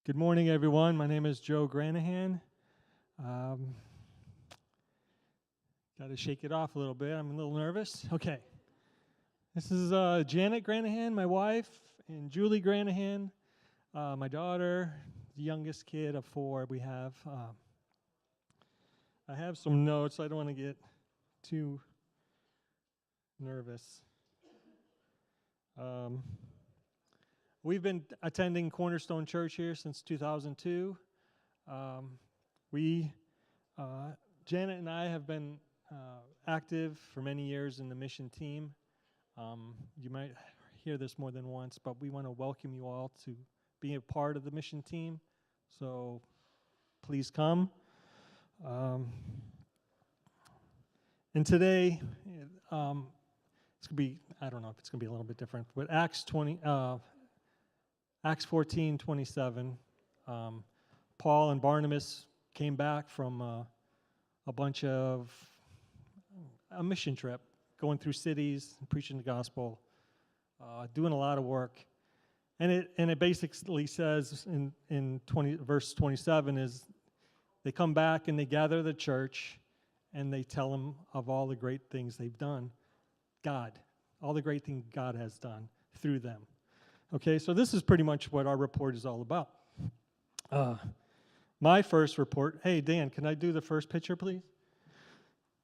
Good morning, everyone. My name is Joe Granahan. Got to shake it off a little bit. I'm a little nervous. Okay. This is Janet Granahan, my wife, and Julie Granahan, my daughter, the youngest kid of four we have. I have some notes. I don't want to get too nervous. We've been attending Cornerstone Church here since 2002. Janet and I have been active for many years in the mission team. You might hear this more than once, but we want to welcome you all to be a part of the mission team. So please come. And today, it's going to be, I don't know if it's going to be a little bit different, but Acts 14:27, Paul and Barnabas came back from a mission trip, going through cities, preaching the gospel, doing a lot of work. And it basically says in verse 27 is they come back and they gather the church and they tell them of all the great things they've done. All the great things God has done through them. Okay, so this is pretty much what our report is all about. My first report, hey, Dan, can I do the first picture, please?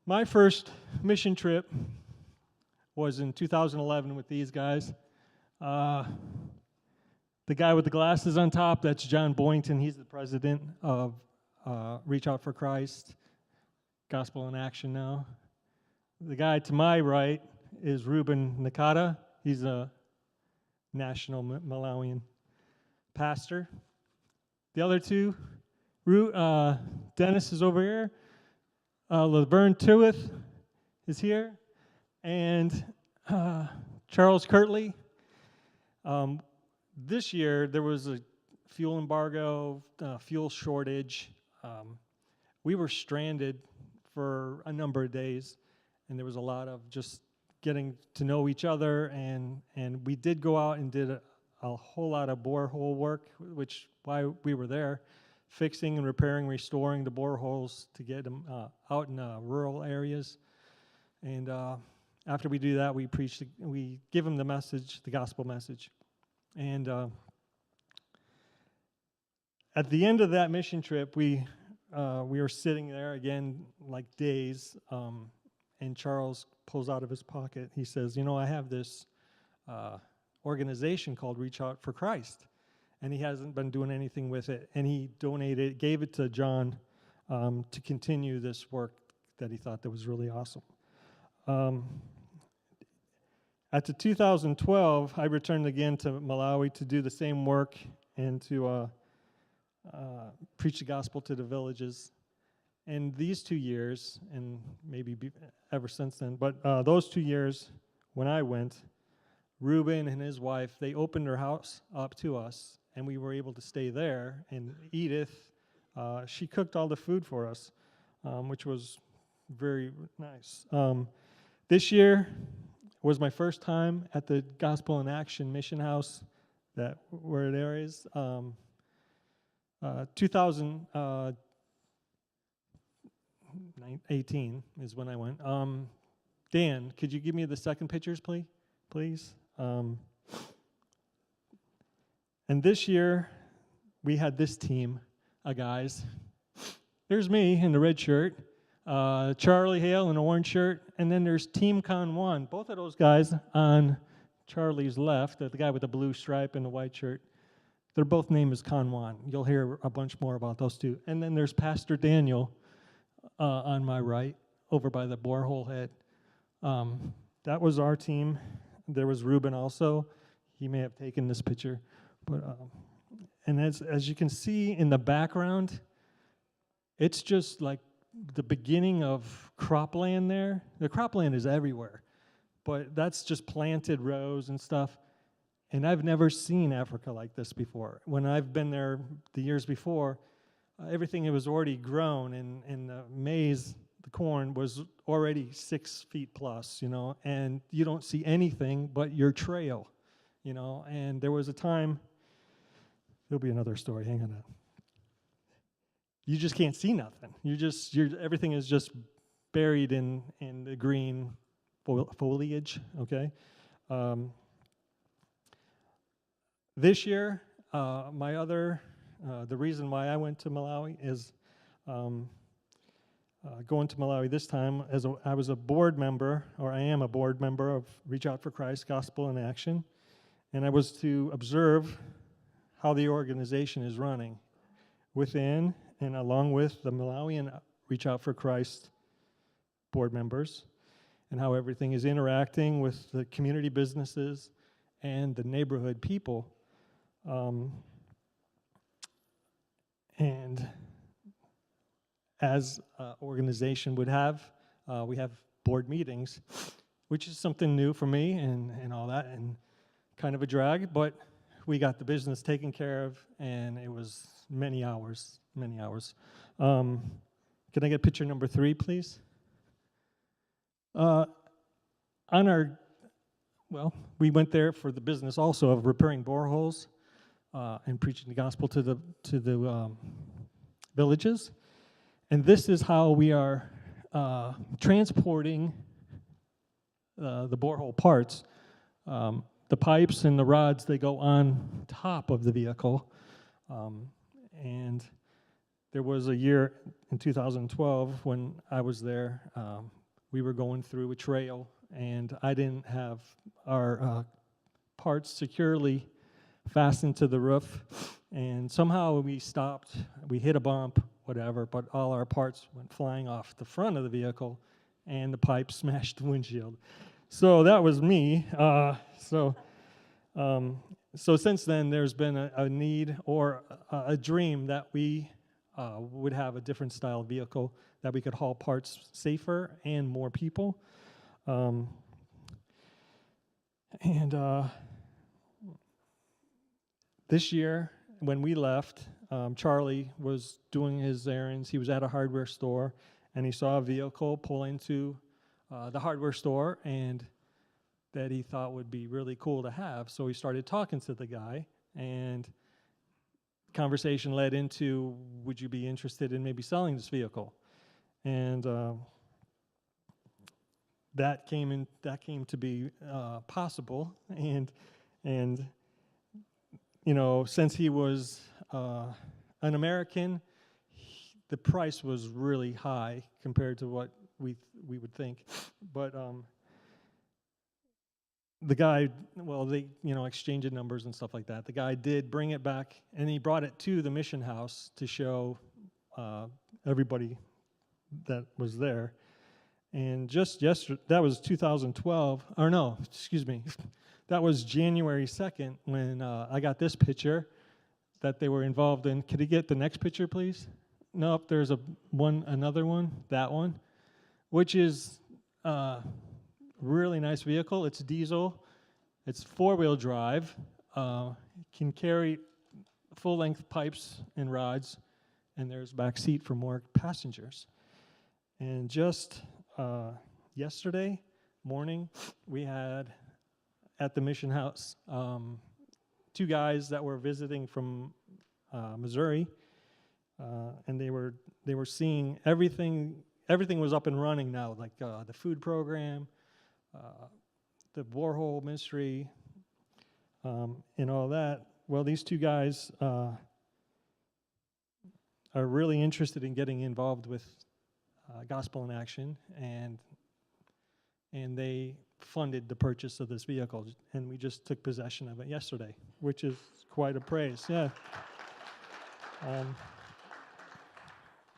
My first mission trip was in 2011 with these guys. The guy with the glasses on top, that's John Boynton. He's the president of Reach Out for Christ, Gospel in Action now. The guy to my right is Ruben Nakata. He's a national Malawian pastor. The other two, Dennis is over here. Laverne Tuith is here. And Charles Kirtley. This year, there was a fuel embargo, fuel shortage. We were stranded for a number of days, and there was a lot of just getting to know each other, and we did go out and did a whole lot of borehole work, which why we were there, fixing and repairing, restoring the boreholes to get them out in rural areas. And after we do that, we give them the message, the gospel message. And at the end of that mission trip, we were sitting there again like days, and Charles pulls out of his pocket. He says, I have this organization called Reach Out for Christ, and he hasn't been doing anything with it. And he gave it to John to continue this work that he thought that was really awesome. At the 2012, I returned again to Malawi to do the same work and to preach the gospel to the villages. And these 2 years, and maybe ever since then, but those 2 years when I went, Reuben and his wife, they opened their house up to us, and we were able to stay there. And Edith, she cooked all the food for us, which was very nice. This year was my first time at the Gospel in Action Mission House, where there is. 2018 is when I went. Dan, could you give me the second pictures, please? And this year, we had this team of guys. There's me in the red shirt, Charlie Hale in the orange shirt, and then there's Team Con 1. Both of those guys on Charlie's left, the guy with the blue stripe and the white shirt, their both name is Con 1. You'll hear a bunch more about those two. And then there's Pastor Daniel on my right, over by the borehole head. That was our team. There was Ruben also. He may have taken this picture. But and as you can see in the background, it's just like the beginning of cropland there. The cropland is everywhere, but that's just planted rows and stuff. And I've never seen Africa like this before. When I've been there the years before, everything was already grown, and the maize, the corn, was already 6 feet plus, and you don't see anything but your trail, and there was a time There'll be another story. Hang on. You just can't see nothing. Everything is just buried in the green foliage. Okay. This year, the reason why I went to Malawi is going to Malawi this time I was a board member, or I am a board member of Reach Out for Christ, Gospel in Action, and I was to observe how the organization is running within and along with the Malawian Reach Out for Christ board members, and how everything is interacting with the community businesses and the neighborhood people. And as an organization would have, we have board meetings, which is something new for me and all that, and kind of a drag, but we got the business taken care of, and it was many hours. Can I get picture number 3, please? We went there for the business also of repairing boreholes and preaching the gospel to the villages. And this is how we are transporting the borehole parts. The pipes and the rods, they go on top of the vehicle. And there was a year in 2012 when I was there, we were going through a trail, and I didn't have our parts securely fastened to the roof, and somehow we stopped, we hit a bump, whatever, but all our parts went flying off the front of the vehicle, and the pipe smashed the windshield. So that was me. So since then, there's been a need or a dream that we would have a different style vehicle that we could haul parts safer and more people. This year, when we left, Charlie was doing his errands. He was at a hardware store, and he saw a vehicle pull into the hardware store, and that he thought would be really cool to have. So he started talking to the guy, and conversation led into, would you be interested in maybe selling this vehicle? And that came to be possible, and you know, since he was an American, the price was really high compared to what we would think. But the guy, well, they exchanged numbers and stuff like that. The guy did bring it back, and he brought it to the mission house to show everybody that was there. And just yesterday, that was 2012, or no, excuse me, that was January 2nd when I got this picture that they were involved in. Could you get the next picture, please? Nope, there's another one, that one, which is really nice vehicle. It's diesel. It's 4-wheel drive. Can carry full-length pipes and rods, and there's back seat for more passengers. And just yesterday morning, we had at the mission house 2 guys that were visiting from Missouri, and they were seeing everything. Everything was up and running now, like the food program, the borehole ministry, and all that. Well, these 2 guys are really interested in getting involved with Gospel in Action, and they funded the purchase of this vehicle, and we just took possession of it yesterday, which is quite a praise. Yeah.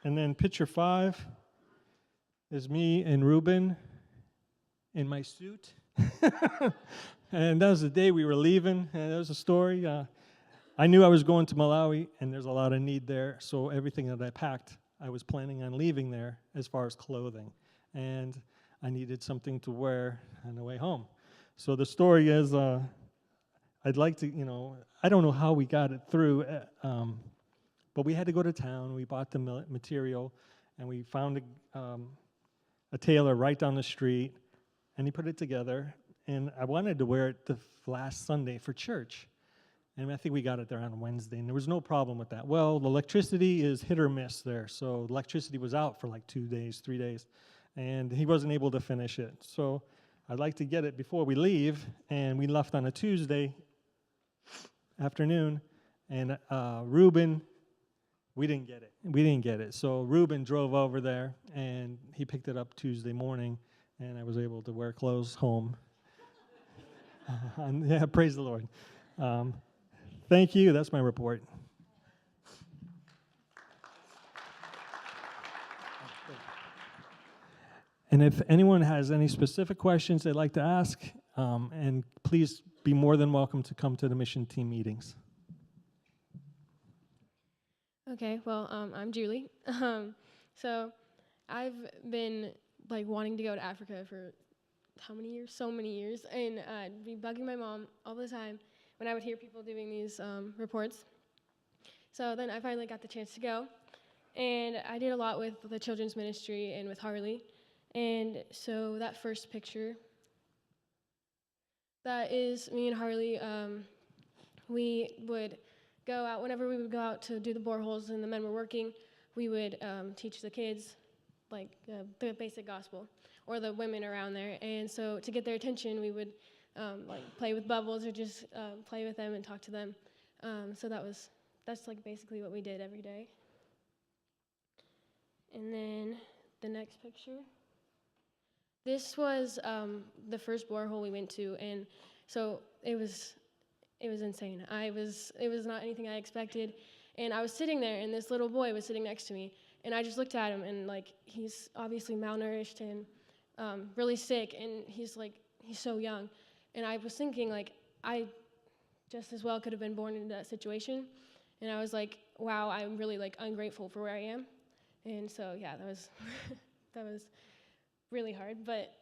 And then picture 5 is me and Ruben in my suit. And that was the day we were leaving, and that was a story. I knew I was going to Malawi, and there's a lot of need there, so everything that I packed, I was planning on leaving there as far as clothing. And I needed something to wear on the way home. So the story is, I'd like to, I don't know how we got it through, but we had to go to town. We bought the material, and we found a tailor right down the street, and he put it together. And I wanted to wear it the last Sunday for church. And I think we got it there on Wednesday, and there was no problem with that. Well, the electricity is hit or miss there, so electricity was out for like 2 days, 3 days, and he wasn't able to finish it. So I'd like to get it before we leave, and we left on a Tuesday afternoon, and Reuben, we didn't get it. We didn't get it. So Reuben drove over there, and he picked it up Tuesday morning, and I was able to wear clothes home. Yeah, praise the Lord. Thank you. That's my report. And if anyone has any specific questions they'd like to ask, and please be more than welcome to come to the mission team meetings. Okay, well, I'm Julie. So I've been wanting to go to Africa for how many years? So many years, and I'd be bugging my mom all the time when I would hear people doing these reports. So then I finally got the chance to go, and I did a lot with the children's ministry and with Harley. And so that first picture, that is me and Harley. We would go out, whenever we would go out to do the boreholes and the men were working, we would teach the kids the basic gospel, or the women around there. And so to get their attention, we would play with bubbles, or just play with them and talk to them. So that's basically what we did every day. And then the next picture. This was the first borehole we went to, and so it was insane. It was not anything I expected, and I was sitting there, and this little boy was sitting next to me, and I just looked at him, and he's obviously malnourished and really sick, and he's so young, and I was thinking I just as well could have been born into that situation, and I was like, wow, I'm really ungrateful for where I am, and so yeah, that was that was really hard, but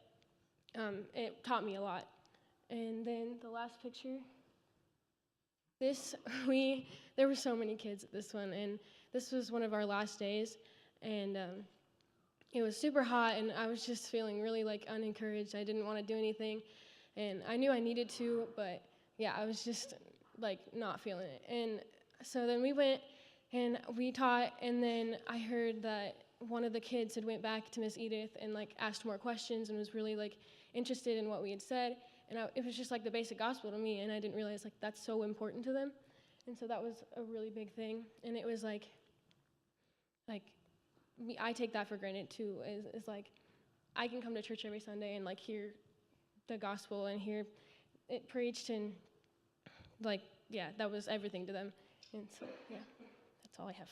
it taught me a lot. And then the last picture. There were so many kids at this one, and this was one of our last days, and it was super hot, and I was just feeling really unencouraged. I didn't want to do anything, and I knew I needed to, but yeah, I was just not feeling it. And so then we went and we taught, and then I heard that one of the kids had went back to Miss Edith and asked more questions and was really interested in what we had said. And it was just the basic gospel to me, and I didn't realize that's so important to them. And so that was a really big thing. And it was I take that for granted too, is I can come to church every Sunday and hear the gospel and hear it preached, and yeah, that was everything to them. And so yeah, that's all I have.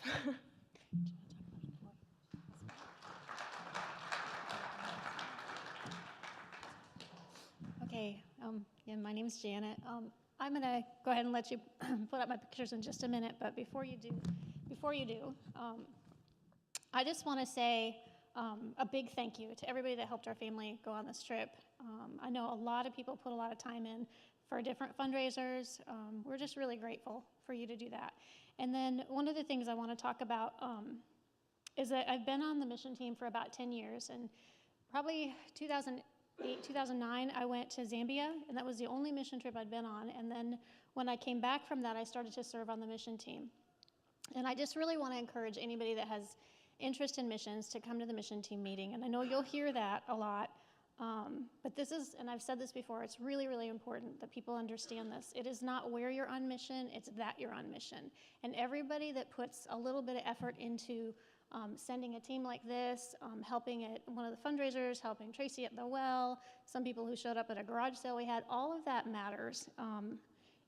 Okay, yeah, my name's Janet. I'm going to go ahead and let you put up my pictures in just a minute, but before you do, I just want to say a big thank you to everybody that helped our family go on this trip. I know a lot of people put a lot of time in for different fundraisers. We're just really grateful for you to do that. And then one of the things I want to talk about is that I've been on the mission team for about 10 years, and probably 2008, 2009, I went to Zambia, and that was the only mission trip I'd been on. And then when I came back from that, I started to serve on the mission team. And I just really want to encourage anybody that has interest in missions to come to the mission team meeting. And I know you'll hear that a lot, but this is, and I've said this before, it's really, really important that people understand this. It is not where you're on mission, it's that you're on mission. And everybody that puts a little bit of effort into sending a team like this, helping at one of the fundraisers, helping Tracy at the well, some people who showed up at a garage sale we had, all of that matters.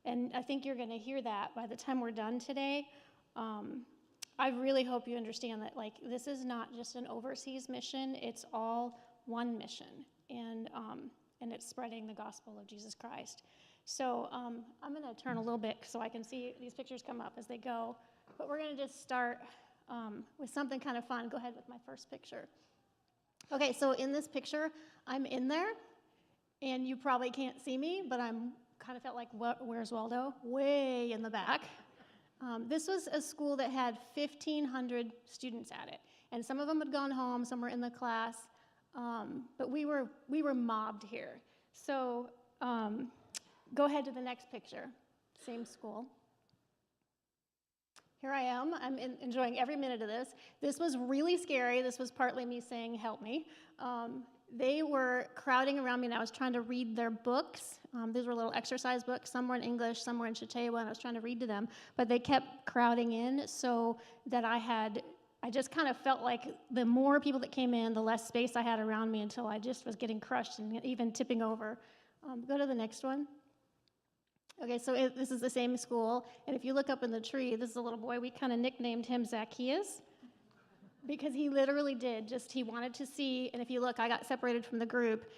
And I think you're going to hear that by the time we're done today. I really hope you understand that this is not just an overseas mission, it's all one mission, and it's spreading the gospel of Jesus Christ. So I'm going to turn a little bit so I can see these pictures come up as they go, but we're going to just start with something kind of fun. Go ahead with my first picture. Okay, so in this picture, I'm in there, and you probably can't see me, but I'm kind of felt like, where's Waldo? Way in the back. This was a school that had 1,500 students at it, and some of them had gone home, some were in the class, but we were mobbed here. So go ahead to the next picture. Same school. here I am. I'm enjoying every minute of this. This was really scary. This was partly me saying, help me. They were crowding around me, and I was trying to read their books. These were little exercise books. Some were in English, some were in Chichewa, and I was trying to read to them. But they kept crowding in so that I just kind of felt like the more people that came in, the less space I had around me until I just was getting crushed and even tipping over. Go to the next one. Okay, so this is the same school, and if you look up in the tree, this is a little boy. We kind of nicknamed him Zacchaeus because he literally he wanted to see, and if you look, I got separated from the group.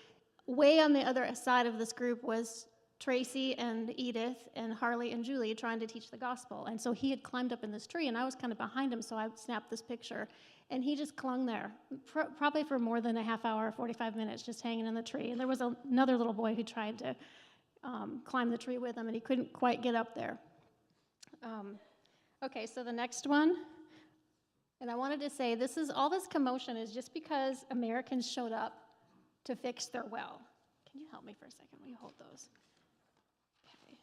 Way on the other side of this group was Tracy and Edith and Harley and Julie trying to teach the gospel, and so he had climbed up in this tree, and I was kind of behind him, so I snapped this picture, and he just clung there, probably for more than a half hour, 45 minutes, just hanging in the tree, and there was another little boy who tried to climb the tree with him, and he couldn't quite get up there. Okay, so the next one, and I wanted to say all this commotion is just because Americans showed up to fix their well. Can you help me for a second? Will you hold those? Okay.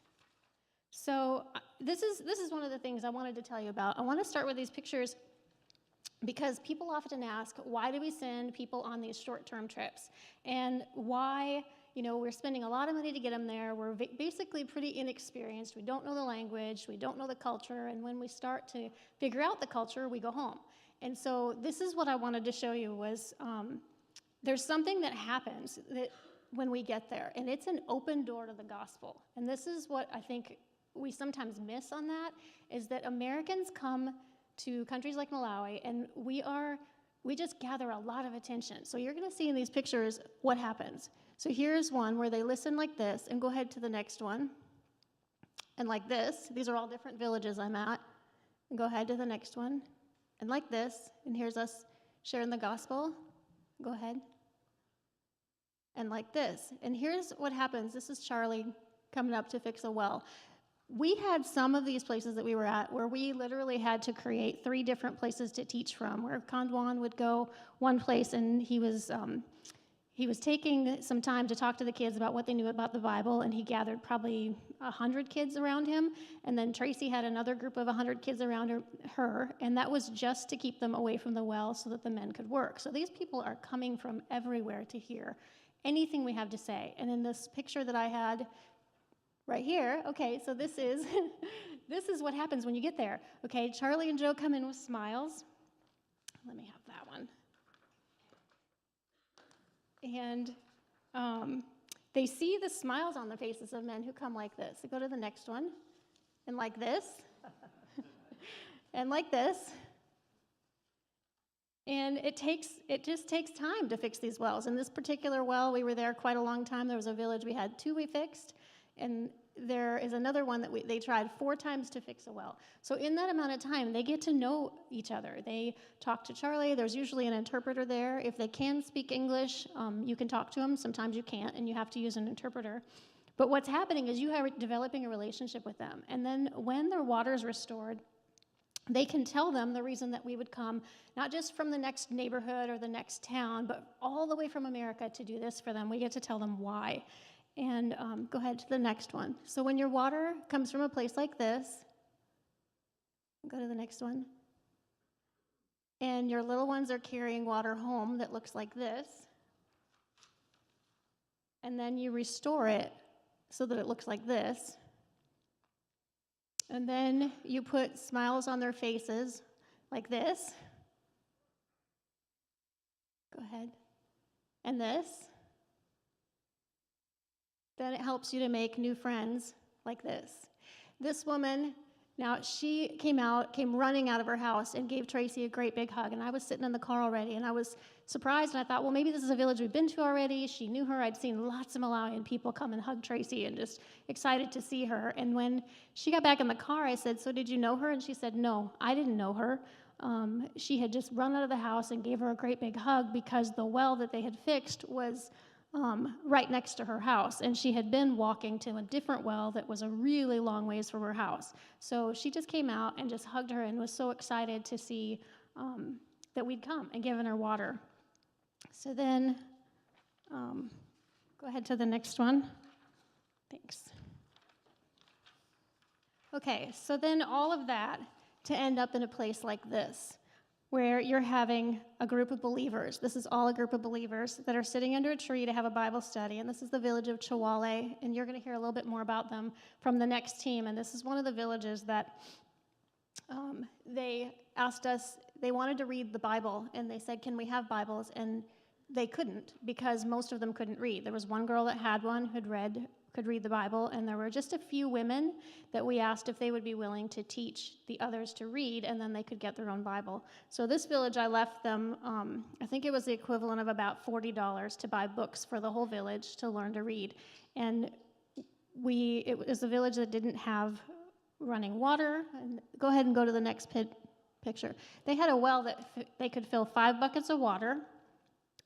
So this is one of the things I wanted to tell you about. I want to start with these pictures because people often ask, why do we send people on these short-term trips? And why, we're spending a lot of money to get them there. We're basically pretty inexperienced. We don't know the language. We don't know the culture. And when we start to figure out the culture, we go home. And so this is what I wanted to show you was there's something that happens that when we get there, and it's an open door to the gospel. And this is what I think we sometimes miss on that, is that Americans come to countries like Malawi, and we just gather a lot of attention. So you're going to see in these pictures what happens. So here's one where they listen like this, and go ahead to the next one. And like this, these are all different villages I'm at. And go ahead to the next one. And like this, and here's us sharing the gospel. Go ahead. And like this. And here's what happens. This is Charlie coming up to fix a well. We had some of these places that we were at where we literally had to create 3 different places to teach from, where Kondwan would go one place, and he was taking some time to talk to the kids about what they knew about the Bible, and he gathered probably 100 kids around him, and then Tracy had another group of 100 kids around her, and that was just to keep them away from the well so that the men could work. So these people are coming from everywhere to hear anything we have to say. And in this picture that I had right here, okay, so this is what happens when you get there. Okay, Charlie and Joe come in with smiles. Let me have that one. And they see the smiles on the faces of men who come like this. So go to the next one. And like this. And like this. And it just takes time to fix these wells. In this particular well, we were there quite a long time. There was a village, we had 2 we fixed. And there is another one that they tried 4 times to fix a well. So in that amount of time, they get to know each other. They talk to Charlie. There's usually an interpreter there. If they can speak English, you can talk to them. Sometimes you can't, and you have to use an interpreter. But what's happening is you are developing a relationship with them. And then when their water is restored, they can tell them the reason that we would come, not just from the next neighborhood or the next town, but all the way from America to do this for them. We get to tell them why. And go ahead to the next one. So when your water comes from a place like this, go to the next one, and your little ones are carrying water home that looks like this, and then you restore it so that it looks like this, and then you put smiles on their faces like this, go ahead, and this. Then it helps you to make new friends like this. This woman, now she came running out of her house and gave Tracy a great big hug, and I was sitting in the car already, and I was surprised, and I thought, well, maybe this is a village we've been to already. She knew her. I'd seen lots of Malawian people come and hug Tracy and just excited to see her. And when she got back in the car, I said, so did you know her? And she said, no, I didn't know her. She had just run out of the house and gave her a great big hug because the well that they had fixed was right next to her house, and she had been walking to a different well that was a really long ways from her house. So she just came out and just hugged her and was so excited to see that we'd come and given her water. So then, go ahead to the next one. Thanks. Okay, so then all of that to end up in a place like this, where you're having a group of believers. This is all a group of believers that are sitting under a tree to have a Bible study, and this is the village of Chawale, and you're going to hear a little bit more about them from the next team, and this is one of the villages that they asked us, they wanted to read the Bible, and they said, can we have Bibles? And they couldn't, because most of them couldn't read. There was one girl that had one who'd could read the Bible, and there were just a few women that we asked if they would be willing to teach the others to read, and then they could get their own Bible. So this village, I left them, I think it was the equivalent of about $40 to buy books for the whole village to learn to read. And it was a village that didn't have running water. And go ahead and go to the next picture. They had a well that they could fill 5 buckets of water,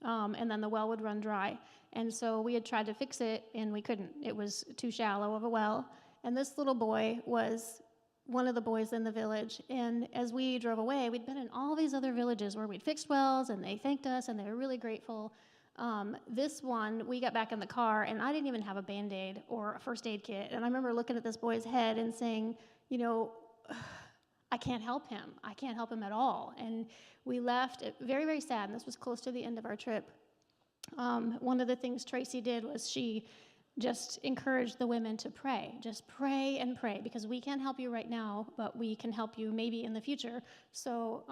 and then the well would run dry. And so we had tried to fix it, and we couldn't. It was too shallow of a well. And this little boy was one of the boys in the village. And as we drove away, we'd been in all these other villages where we'd fixed wells, and they thanked us, and they were really grateful. This one, we got back in the car, and I didn't even have a Band-Aid or a first aid kit. And I remember looking at this boy's head and saying, you know, I can't help him. I can't help him at all. And we left, very, very sad, and this was close to the end of our trip. One of the things Tracy did was she just encouraged the women to pray. Just pray and pray, because we can't help you right now, but we can help you maybe in the future, so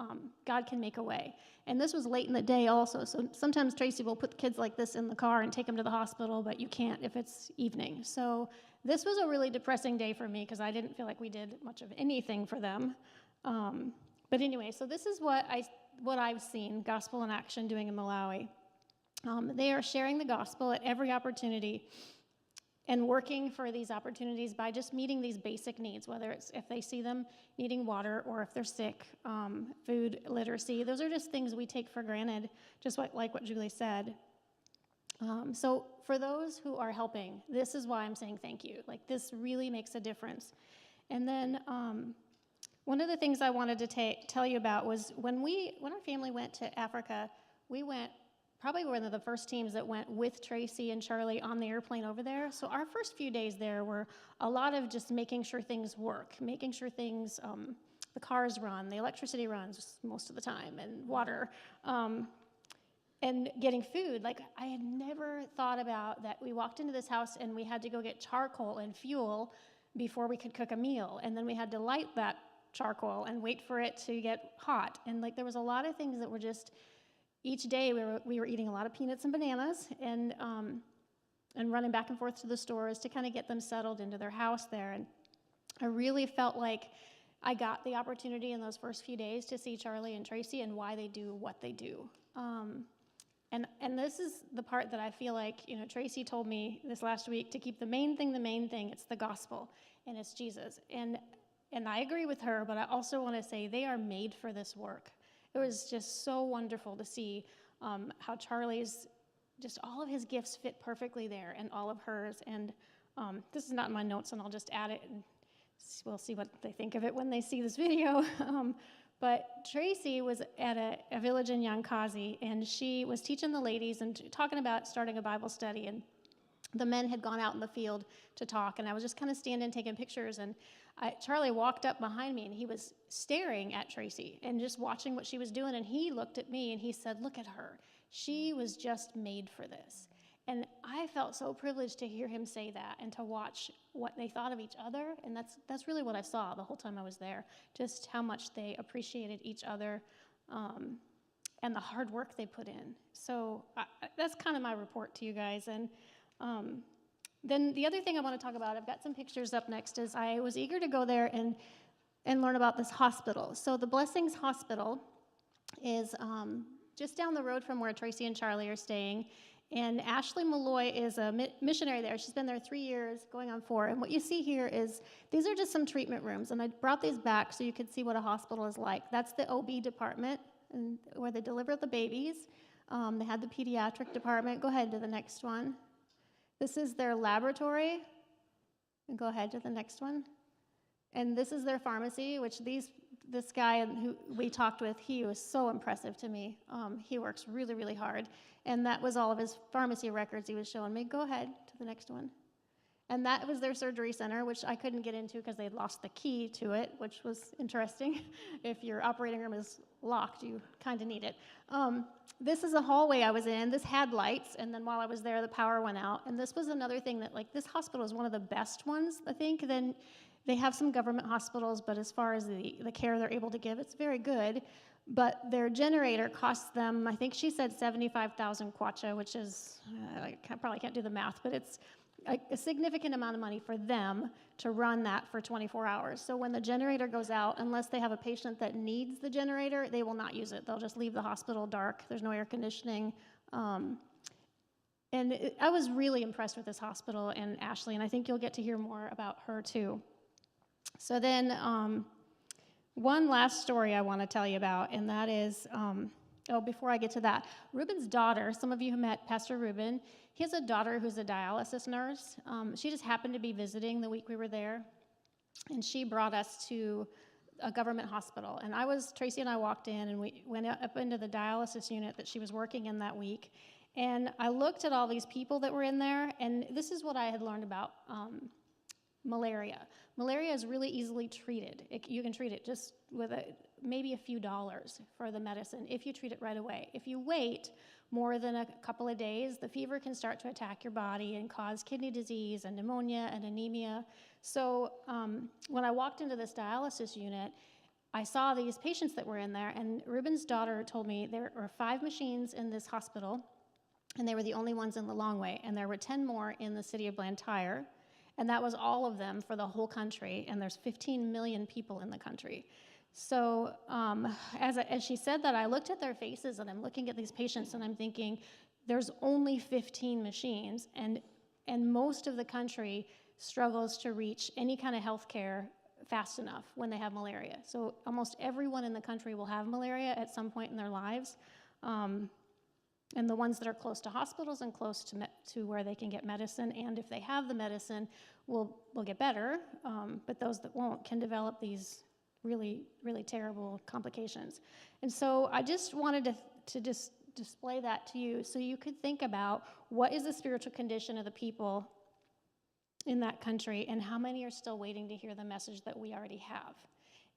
God can make a way. And this was late in the day also, so sometimes Tracy will put kids like this in the car and take them to the hospital, but you can't if it's evening. So this was a really depressing day for me, because I didn't feel like we did much of anything for them. But anyway, so this is what I've seen Gospel in Action doing in Malawi. They are sharing the gospel at every opportunity and working for these opportunities by just meeting these basic needs, whether it's if they see them needing water or if they're sick, food, literacy. Those are just things we take for granted, just like what Julie said. So for those who are helping, this is why I'm saying thank you. Like, this really makes a difference. And then one of the things I wanted to tell you about was when our family went to Africa, we went probably one of the first teams that went with Tracy and Charlie on the airplane over there. So our first few days there were a lot of just making sure things work, making sure things, the cars run, the electricity runs most of the time, and water, and getting food. Like, I had never thought about that. We walked into this house and we had to go get charcoal and fuel before we could cook a meal. And then we had to light that charcoal and wait for it to get hot. And like, there was a lot of things that were just, each day we were eating a lot of peanuts and bananas, and running back and forth to the stores to kind of get them settled into their house there. And I really felt like I got the opportunity in those first few days to see Charlie and Tracy and why they do what they do. And this is the part that I feel like, you know, Tracy told me this last week to keep the main thing. It's the gospel, and it's Jesus. And I agree with her, but I also want to say they are made for this work. It was just so wonderful to see how Charlie's, just all of his gifts fit perfectly there, and all of hers. And this is not in my notes, and I'll just add it, and we'll see what they think of it when they see this video. But Tracy was at a village in Yankazi, and she was teaching the ladies and talking about starting a Bible study. And the men had gone out in the field to talk, and I was just kind of standing taking pictures, and Charlie walked up behind me, and he was staring at Tracy and just watching what she was doing, and he looked at me and he said, "Look at her. She was just made for this." And I felt so privileged to hear him say that and to watch what they thought of each other, and that's really what I saw the whole time I was there, just how much they appreciated each other, and the hard work they put in. So that's kind of my report to you guys. And then the other thing I want to talk about, I've got some pictures up next, is I was eager to go there and learn about this hospital. So the Blessings Hospital is just down the road from where Tracy and Charlie are staying. And Ashley Malloy is a missionary there. She's been there 3 years, going on 4. And what you see here is, these are just some treatment rooms. And I brought these back so you could see what a hospital is like. That's the OB department, and where they deliver the babies. They had the pediatric department. Go ahead to the next one. This is their laboratory. And go ahead to the next one. And this is their pharmacy, which this guy who we talked with, he was so impressive to me. He works really, really hard. And that was all of his pharmacy records he was showing me. Go ahead to the next one. And that was their surgery center, which I couldn't get into because they'd lost the key to it, which was interesting. If your operating room is locked, you kind of need it. This is a hallway I was in. This had lights, and then while I was there, the power went out. And this was another thing that, like, this hospital is one of the best ones, I think. Then they have some government hospitals, but as far as the care they're able to give, it's very good. But their generator costs them, I think she said 75,000 kwacha, which is, probably can't do the math, but it's a significant amount of money for them to run that for 24 hours. So when the generator goes out, unless they have a patient that needs the generator, they will not use it. They'll just leave the hospital dark. There's no air conditioning. I was really impressed with this hospital and Ashley, and I think you'll get to hear more about her too. So then one last story I want to tell you about, and that is, before I get to that, Ruben's daughter, some of you who met Pastor Ruben, he has a daughter who's a dialysis nurse. She just happened to be visiting the week we were there, and she brought us to a government hospital. And Tracy and I walked in, and we went up into the dialysis unit that she was working in that week. And I looked at all these people that were in there, and this is what I had learned about malaria. Malaria is really easily treated. You can treat it just with maybe a few dollars for the medicine if you treat it right away. If you wait more than a couple of days, the fever can start to attack your body and cause kidney disease and pneumonia and anemia. So when I walked into this dialysis unit, I saw these patients that were in there, and Ruben's daughter told me there were 5 machines in this hospital, and they were the only ones in the Longway, and there were 10 more in the city of Blantyre. And that was all of them for the whole country, and there's 15 million people in the country. So as she said that, I looked at their faces, and I'm looking at these patients, and I'm thinking, there's only 15 machines, and most of the country struggles to reach any kind of health care fast enough when they have malaria. So almost everyone in the country will have malaria at some point in their lives. And the ones that are close to hospitals and close to where they can get medicine, and if they have the medicine, will get better. But those that won't can develop these really, really terrible complications. And so I just wanted to just display that to you so you could think about what is the spiritual condition of the people in that country, and how many are still waiting to hear the message that we already have.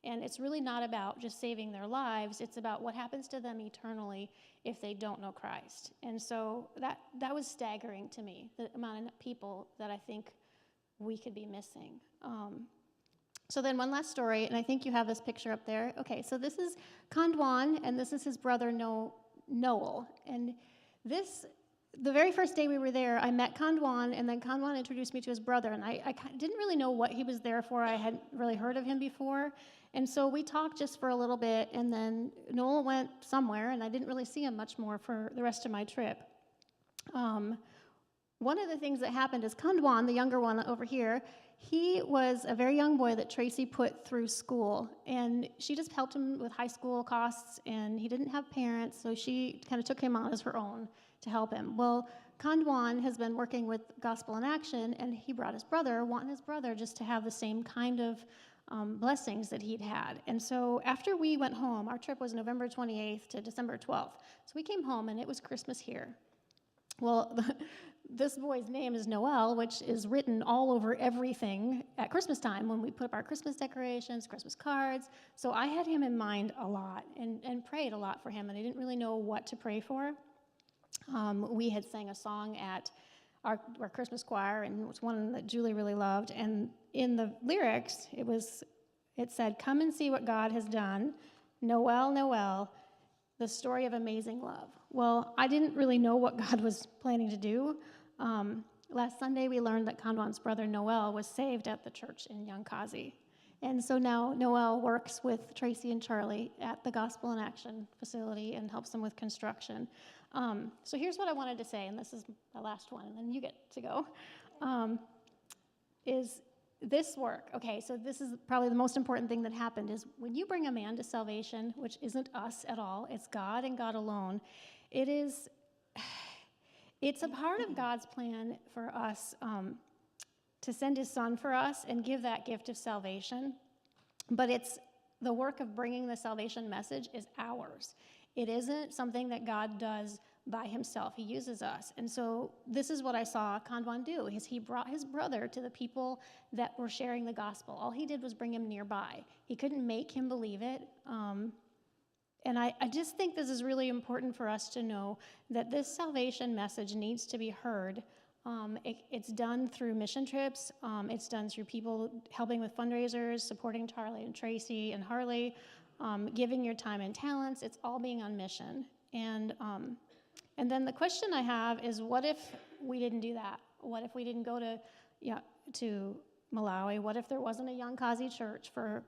And it's really not about just saving their lives. It's about what happens to them eternally if they don't know Christ. And so that was staggering to me, the amount of people that I think we could be missing. So then one last story, and I think you have this picture up there. Okay, so this is Kandwan, and this is his brother Noel. And the very first day we were there, I met Kandwan, and then Kandwan introduced me to his brother, and I didn't really know what he was there for. I hadn't really heard of him before. And so we talked just for a little bit, and then Noel went somewhere, and I didn't really see him much more for the rest of my trip. One of the things that happened is Kandwan, the younger one over here, he was a very young boy that Tracy put through school, and she just helped him with high school costs, and he didn't have parents, so she kind of took him on as her own to help him. Well, Kandwan has been working with Gospel in Action, and he brought his brother, wanting his brother just to have the same kind of blessings that he'd had. And so after we went home, our trip was November 28th to December 12th. So we came home, and it was Christmas here. Well, this boy's name is Noel, which is written all over everything at Christmas time when we put up our Christmas decorations, Christmas cards. So I had him in mind a lot and prayed a lot for him, and I didn't really know what to pray for. We had sang a song at our Christmas choir, and it was one that Julie really loved. And in the lyrics, it said, "Come and see what God has done. Noel, Noel, the story of amazing love." Well, I didn't really know what God was planning to do. Last Sunday, we learned that Kandwan's brother Noel was saved at the church in Yankazi. And so now Noel works with Tracy and Charlie at the Gospel in Action facility and helps them with construction. So here's what I wanted to say, and this is the last one, and then you get to go, is this work. Okay, so this is probably the most important thing that happened, is when you bring a man to salvation, which isn't us at all, it's God and God alone, it's a part of God's plan for us to send his son for us and give that gift of salvation, but it's the work of bringing the salvation message is ours. It isn't something that God does by himself. He uses us. And so this is what I saw Kandwan do, is he brought his brother to the people that were sharing the gospel. All he did was bring him nearby. He couldn't make him believe it. And I just think this is really important for us to know that this salvation message needs to be heard. It's done through mission trips. It's done through people helping with fundraisers, supporting Charlie and Tracy and Harley, giving your time and talents. It's all being on mission. And then the question I have is, what if we didn't do that? What if we didn't go to Malawi? What if there wasn't a Young Kazi church for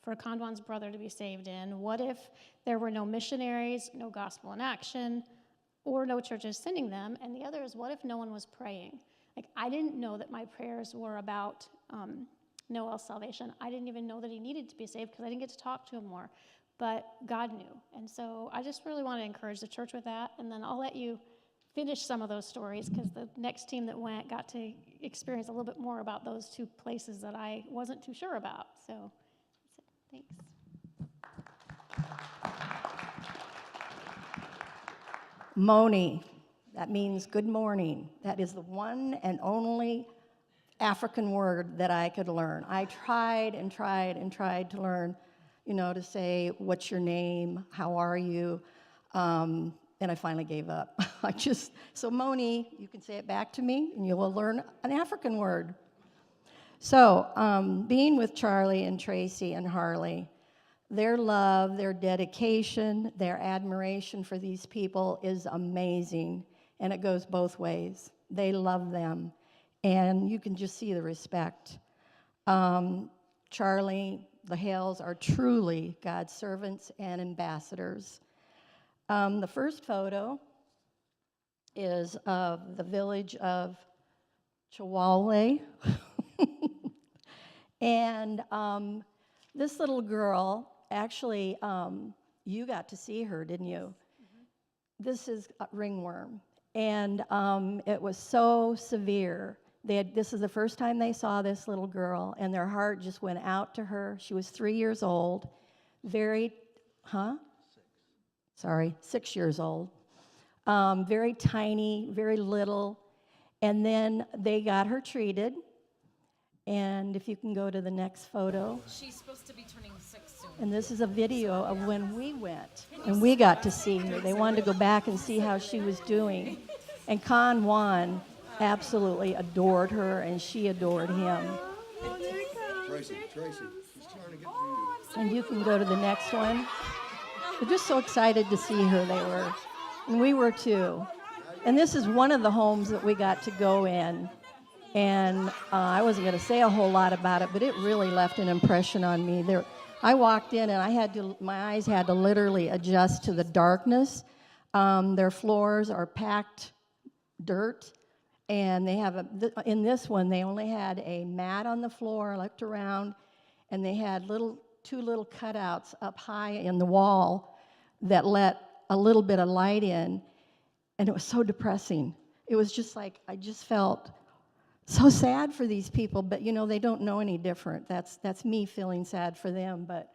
Kandwan's brother to be saved in? What if there were no missionaries, no gospel in action, or no churches sending them? And the other is, what if no one was praying? Like, I didn't know that my prayers were about Noel's salvation. I didn't even know that he needed to be saved because I didn't get to talk to him more. But God knew. And so I just really want to encourage the church with that. And then I'll let you finish some of those stories, because the next team that went got to experience a little bit more about those two places that I wasn't too sure about. So that's it. Thanks. Moni, that means good morning. That is the one and only African word that I could learn. I tried and tried and tried to learn, to say, what's your name, how are you, and I finally gave up. So Moni, you can say it back to me, and you will learn an African word. So being with Charlie and Tracy and Harley, their love, their dedication, their admiration for these people is amazing, and it goes both ways. They love them, and you can just see the respect. Charlie, the Hales are truly God's servants and ambassadors. The first photo is of the village of Chihuahua. And this little girl, actually, you got to see her, didn't you? Mm-hmm. This is a ringworm, and it was so severe. This is the first time they saw this little girl, and their heart just went out to her. She was 3 years old, 6 years old, very tiny, very little, and then they got her treated. And if you can go to the next photo. She's supposed to be turning 6 soon. And this is a video of when we went, and we got to see her. They wanted to go back and see how she was doing. And Kandwan absolutely adored her, and she adored him. Tracy, she's trying to get to you. And you can go to the next one. We're just so excited to see her, they were. And we were too. And this is one of the homes that we got to go in. And I wasn't going to say a whole lot about it, but it really left an impression on me. I walked in, and my eyes had to literally adjust to the darkness. Their floors are packed dirt, and they have in this one, they only had a mat on the floor. I looked around, and they had two little cutouts up high in the wall that let a little bit of light in, and it was so depressing. It was just like, I just felt so sad for these people, but they don't know any different. That's me feeling sad for them. But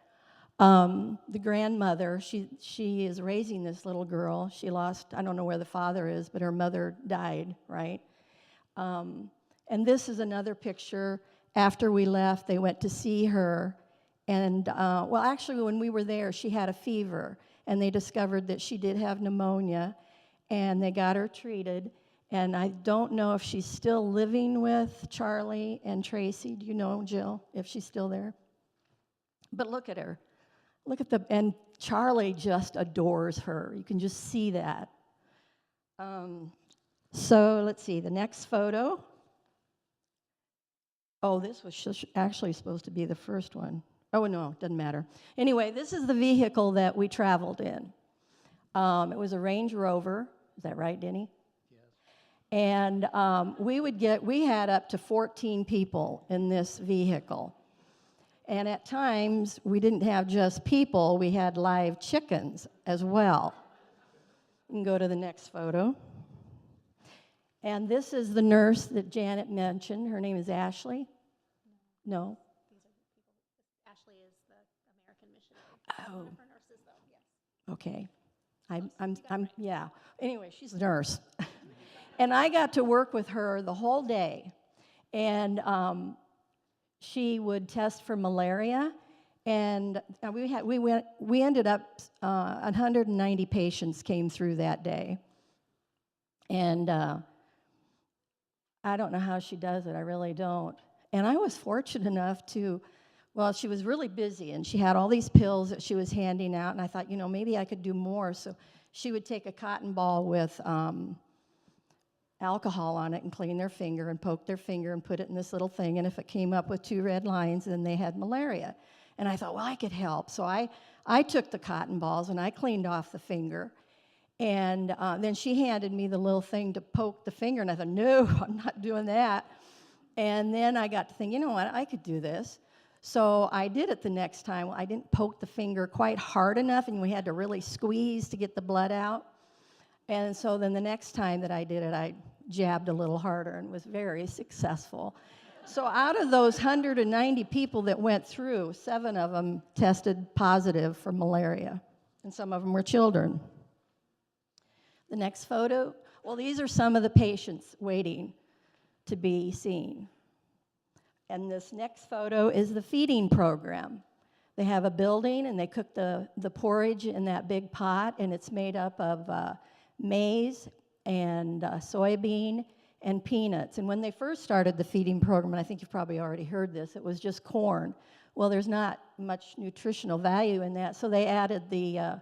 the grandmother, she is raising this little girl. She lost, I don't know where the father is, but her mother died, right? And this is another picture. After we left, they went to see her. And, actually, when we were there, she had a fever, and they discovered that she did have pneumonia, and they got her treated. And I don't know if she's still living with Charlie and Tracy. Do you know, Jill, if she's still there? But look at her. And Charlie just adores her. You can just see that. So let's see, the next photo. Oh, this was actually supposed to be the first one. Oh, no, doesn't matter. Anyway, this is the vehicle that we traveled in. It was a Range Rover. Is that right, Denny? And we had up to 14 people in this vehicle. And at times, we didn't have just people, we had live chickens as well. You can go to the next photo. And this is the nurse that Janet mentioned. Her name is Ashley. No? Ashley is the American missionary. Oh. One of her nurses, though, yes. Okay. Yeah. Anyway, she's a nurse. And I got to work with her the whole day. And she would test for malaria. And we ended up, 190 patients came through that day. And I don't know how she does it, I really don't. And I was fortunate enough to, well, she was really busy, and she had all these pills that she was handing out, and I thought, maybe I could do more. So she would take a cotton ball with alcohol on it and clean their finger and poke their finger and put it in this little thing, and if it came up with 2 red lines, then they had malaria. And I thought, well, I could help. So I took the cotton balls, and I cleaned off the finger. And then she handed me the little thing to poke the finger, and I thought, no, I'm not doing that. And then I got to think, you know what, I could do this. So I did it the next time. I didn't poke the finger quite hard enough, and we had to really squeeze to get the blood out. And so then the next time that I did it, I jabbed a little harder and was very successful. So out of those 190 people that went through, 7 of them tested positive for malaria, and some of them were children. The next photo, well, these are some of the patients waiting to be seen. And this next photo is the feeding program. They have a building, and they cook the porridge in that big pot, and it's made up of maize and soybean and peanuts. And when they first started the feeding program, and I think you've probably already heard this, it was just corn. Well, there's not much nutritional value in that, so they added the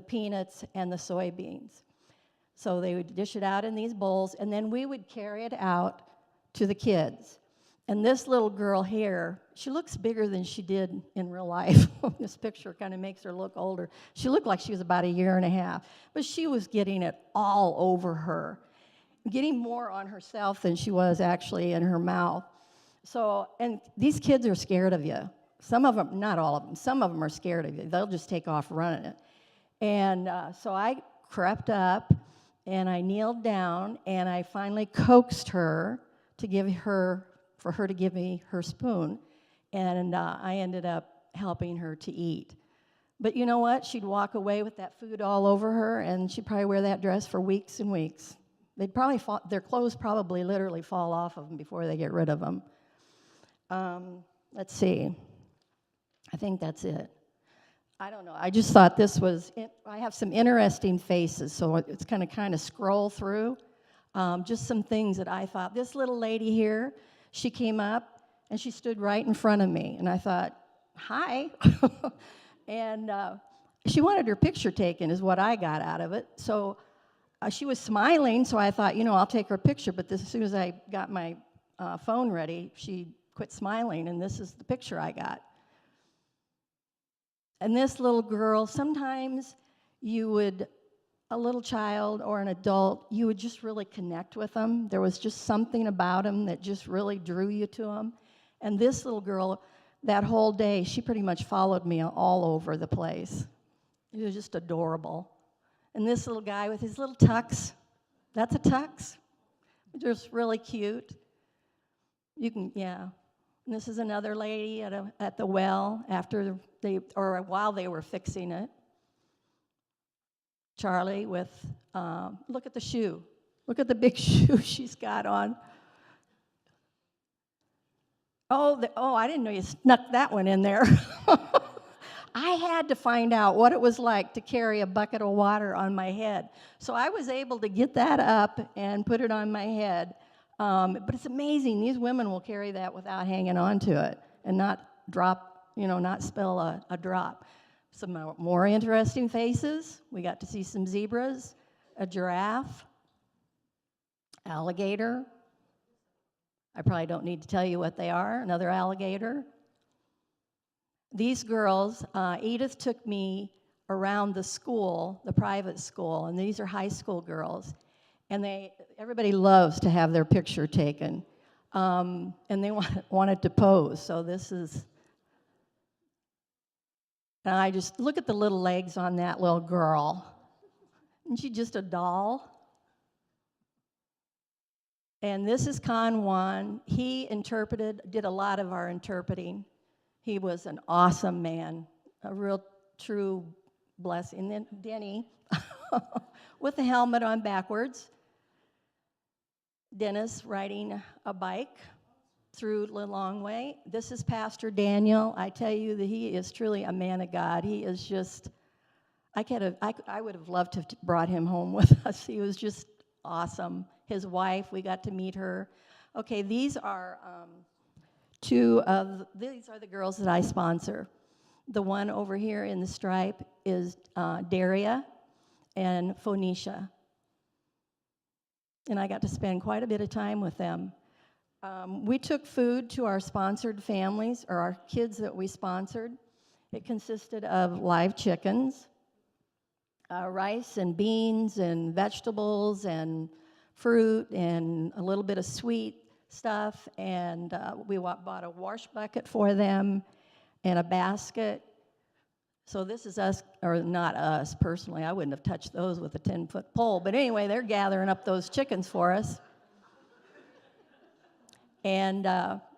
peanuts and the soybeans. So they would dish it out in these bowls, and then we would carry it out to the kids. And this little girl here, she looks bigger than she did in real life. This picture kind of makes her look older. She looked like she was about 1.5 years, but she was getting it all over her, getting more on herself than she was actually in her mouth. So, and these kids are scared of you. Some of them, not all of them, some of them are scared of you. They'll just take off running it. And so I crept up, and I kneeled down, and I finally coaxed her for her to give me her spoon, and I ended up helping her to eat. But you know what? She'd walk away with that food all over her, and she'd probably wear that dress for weeks and weeks. Their clothes probably literally fall off of them before they get rid of them. Let's see. I think that's it. I don't know. I just thought this was, I have some interesting faces, so it's kind of scroll through. Just some things that I thought. This little lady here, she came up, and she stood right in front of me, and I thought, hi. And she wanted her picture taken is what I got out of it. So she was smiling, so I thought, I'll take her picture, but as soon as I got my phone ready, she quit smiling, and this is the picture I got. And this little girl, sometimes a little child or an adult, you would just really connect with them. There was just something about them that just really drew you to them. And this little girl, that whole day, she pretty much followed me all over the place. It was just adorable. And this little guy with his little tux, that's a tux. Just really cute. Yeah. And this is another lady at the well while they were fixing it. Charlie with, look at the shoe. Look at the big shoe she's got on. I didn't know you snuck that one in there. I had to find out what it was like to carry a bucket of water on my head. So I was able to get that up and put it on my head. But it's amazing. These women will carry that without hanging on to it and not not spill a drop. Some more interesting faces. We got to see some zebras, a giraffe, alligator. I probably don't need to tell you what they are. Another alligator. These girls, Edith took me around the school, the private school, and these are high school girls. And everybody loves to have their picture taken. And they wanted to pose, so this is, and I just, look at the little legs on that little girl. Isn't she just a doll? And this is Con Juan. He did a lot of our interpreting. He was an awesome man, a real true blessing. And then Denny, with the helmet on backwards. Dennis riding a bike through the long way. This is Pastor Daniel. I tell you that he is truly a man of God. He is just, I would have loved to have brought him home with us. He was just awesome. His wife, we got to meet her. Okay, these are these are the girls that I sponsor. The one over here in the stripe is Daria and Phoenicia. And I got to spend quite a bit of time with them. We took food to our sponsored families, or our kids that we sponsored. It consisted of live chickens, rice and beans and vegetables and fruit and a little bit of sweet stuff. And we bought a wash bucket for them and a basket. So this is us, or not us personally. I wouldn't have touched those with a 10-foot pole. But anyway, they're gathering up those chickens for us. And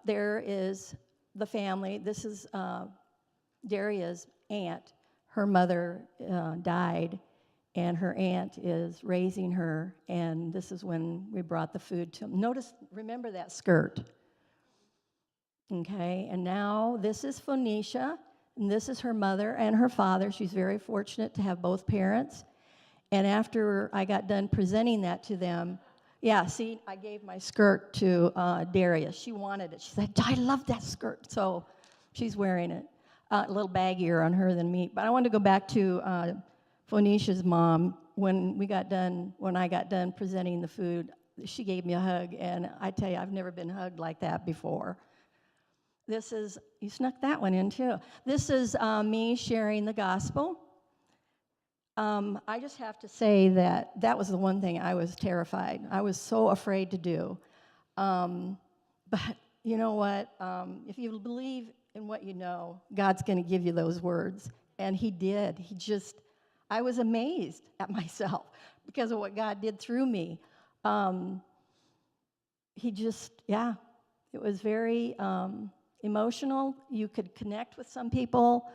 there is the family. This is Daria's aunt. Her mother died, and her aunt is raising her. And this is when we brought the food to them. Remember that skirt. Okay, and now this is Phoenicia. And this is her mother and her father. She's very fortunate to have both parents. And after I got done presenting that to them, yeah, see, I gave my skirt to Daria. She wanted it. She said, I love that skirt. So she's wearing it. A little baggier on her than me. But I wanted to go back to Phoenicia's mom. When I got done presenting the food, she gave me a hug. And I tell you, I've never been hugged like that before. This is, you snuck that one in too. This is me sharing the gospel. I just have to say that was the one thing I was terrified. I was so afraid to do. But you know what? If you believe in what you know, God's going to give you those words. And he did. I was amazed at myself because of what God did through me. It was very emotional. You could connect with some people.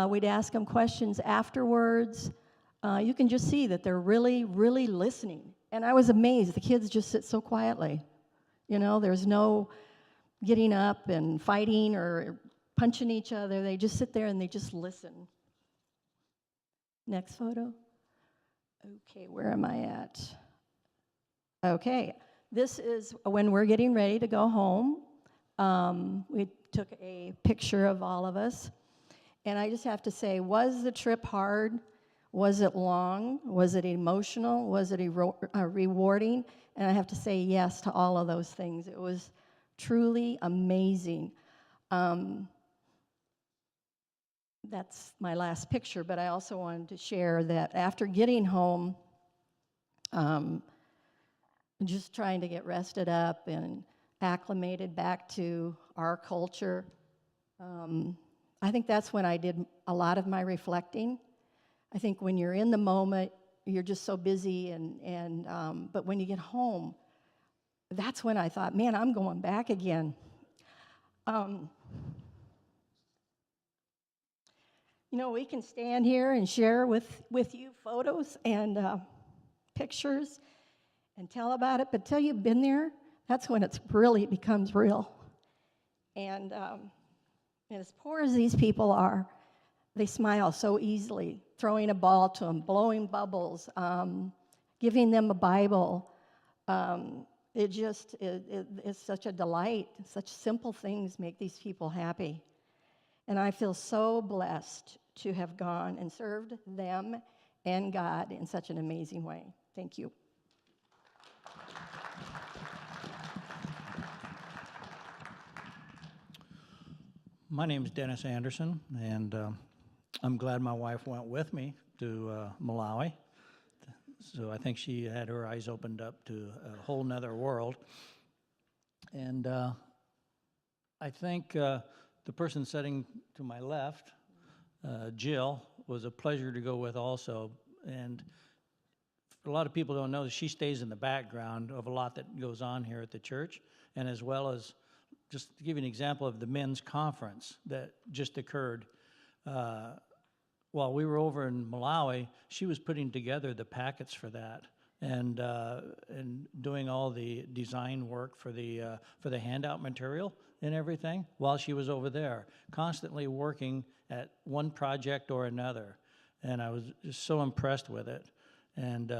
We'd ask them questions afterwards. You can just see that they're really, really listening. And I was amazed. The kids just sit so quietly. You know, there's no getting up and fighting or punching each other. They just sit there and they just listen. Next photo. Okay, where am I at? Okay, this is when we're getting ready to go home. We took a picture of all of us. And I just have to say, was the trip hard? Was it long? Was it emotional? Was it rewarding? And I have to say yes to all of those things. It was truly amazing. That's my last picture, but I also wanted to share that after getting home, just trying to get rested up and acclimated back to our culture, I think that's when I did a lot of my reflecting. I think when you're in the moment, you're just so busy, but when you get home, that's when I thought, man, I'm going back again. You know, we can stand here and share with you photos and pictures and tell about it, but till you've been there, that's when it really becomes real. And as poor as these people are, they smile so easily, throwing a ball to them, blowing bubbles, giving them a Bible. It's such a delight. Such simple things make these people happy. And I feel so blessed to have gone and served them and God in such an amazing way. Thank you. My name is Dennis Anderson, and I'm glad my wife went with me to Malawi. So I think she had her eyes opened up to a whole nother world. And I think the person sitting to my left, Jill, was a pleasure to go with also. And a lot of people don't know that she stays in the background of a lot that goes on here at the church, and as well as, just to give you an example of the men's conference that just occurred. while we were over in Malawi, she was putting together the packets for that and doing all the design work for the handout material and everything while she was over there, constantly working at one project or another. And I was just so impressed with it. And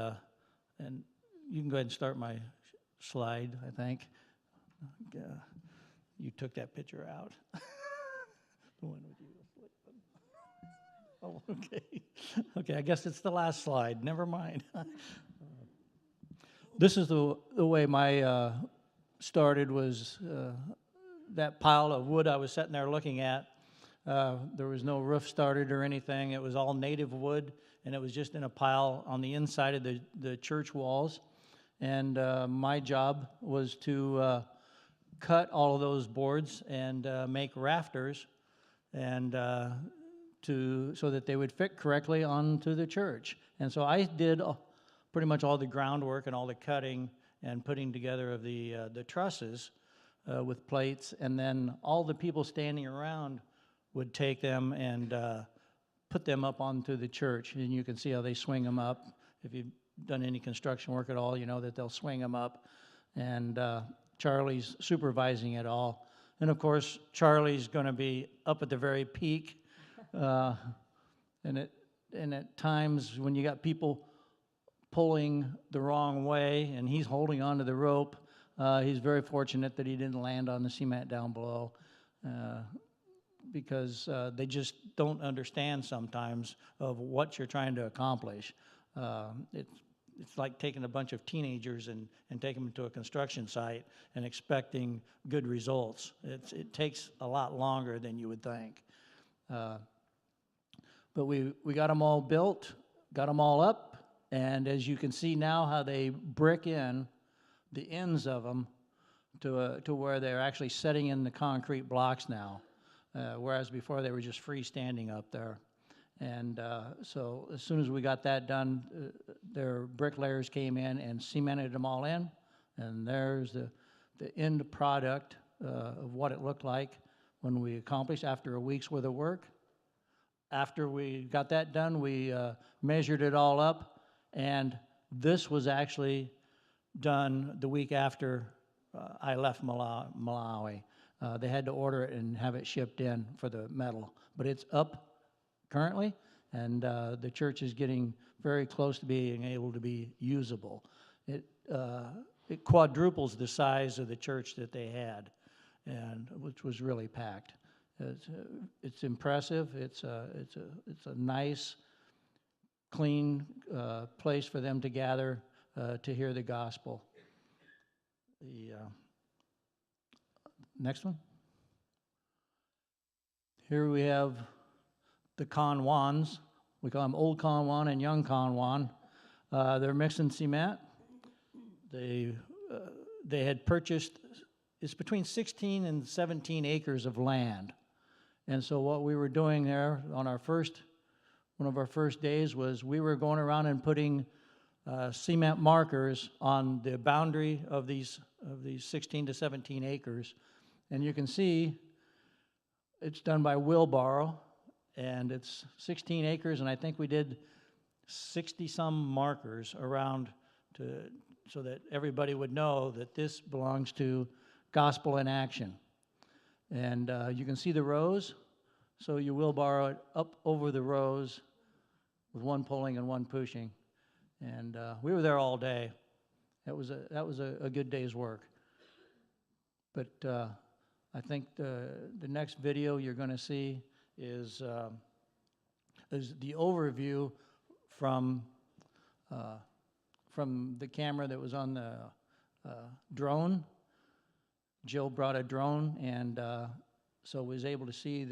you can go ahead and start my slide, I think. You took that picture out. The one with you. Oh, okay. Okay, I guess it's the last slide. Never mind. This is the way my started was that pile of wood I was sitting there looking at. There was no roof started or anything. It was all native wood, and it was just in a pile on the inside of the church walls. And my job was to cut all of those boards and make rafters, and so that they would fit correctly onto the church. And so I did pretty much all the groundwork and all the cutting and putting together of the trusses with plates, and then all the people standing around would take them and put them up onto the church. And you can see how they swing them up. If you've done any construction work at all, you know that they'll swing them up. And Charlie's supervising it all. And of course, Charlie's going to be up at the very peak. And at times when you got people pulling the wrong way and he's holding onto the rope, he's very fortunate that he didn't land on the cement down below, because they just don't understand sometimes of what you're trying to accomplish. It's like taking a bunch of teenagers and taking them to a construction site and expecting good results. It takes a lot longer than you would think. But we got them all built, got them all up, and as you can see now how they brick in the ends of them to where they're actually setting in the concrete blocks now, whereas before they were just freestanding up there. And so as soon as we got that done, their bricklayers came in and cemented them all in, and there's the end product of what it looked like when we accomplished after a week's worth of work. After we got that done, we measured it all up, and this was actually done the week after I left Malawi. They had to order it and have it shipped in for the metal, but it's up currently, and the church is getting very close to being able to be usable. It quadruples the size of the church that they had, and which was really packed. It's impressive. It's a nice, clean place for them to gather to hear the gospel. The next one. Here we have the Conwans. We call them Old Conwan and Young Conwan. They're mixing cement. They had purchased, it's between 16 and 17 acres of land. And so what we were doing there on one of our first days was we were going around and putting cement markers on the boundary of these 16 to 17 acres. And you can see it's done by wheelbarrow, and it's 16 acres, and I think we did 60-some markers around so that everybody would know that this belongs to Gospel in Action. And you can see the rows, so you wheelbarrow it up over the rows with one pulling and one pushing. And we were there all day. That was a good day's work. But I think the next video you're going to see is the overview from the camera that was on the drone. Jill brought a drone, and so was able to see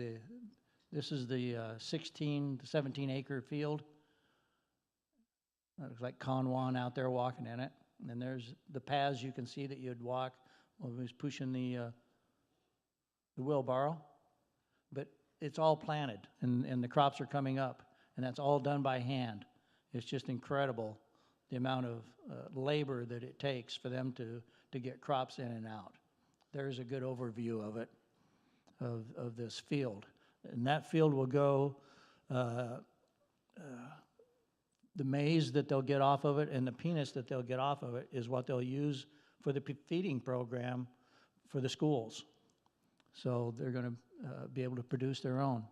this is the 16 to 17 acre field. It looks like Conwan out there walking in it. And then there's the paths you can see that you'd walk when he was pushing the wheelbarrow. But it's all planted, and the crops are coming up, and that's all done by hand. It's just incredible the amount of labor that it takes for them to get crops in and out. There's a good overview of it, of this field. And that field will go the maize that they'll get off of it and the peanuts that they'll get off of it is what they'll use for the feeding program for the schools. So they're going to be able to produce their own.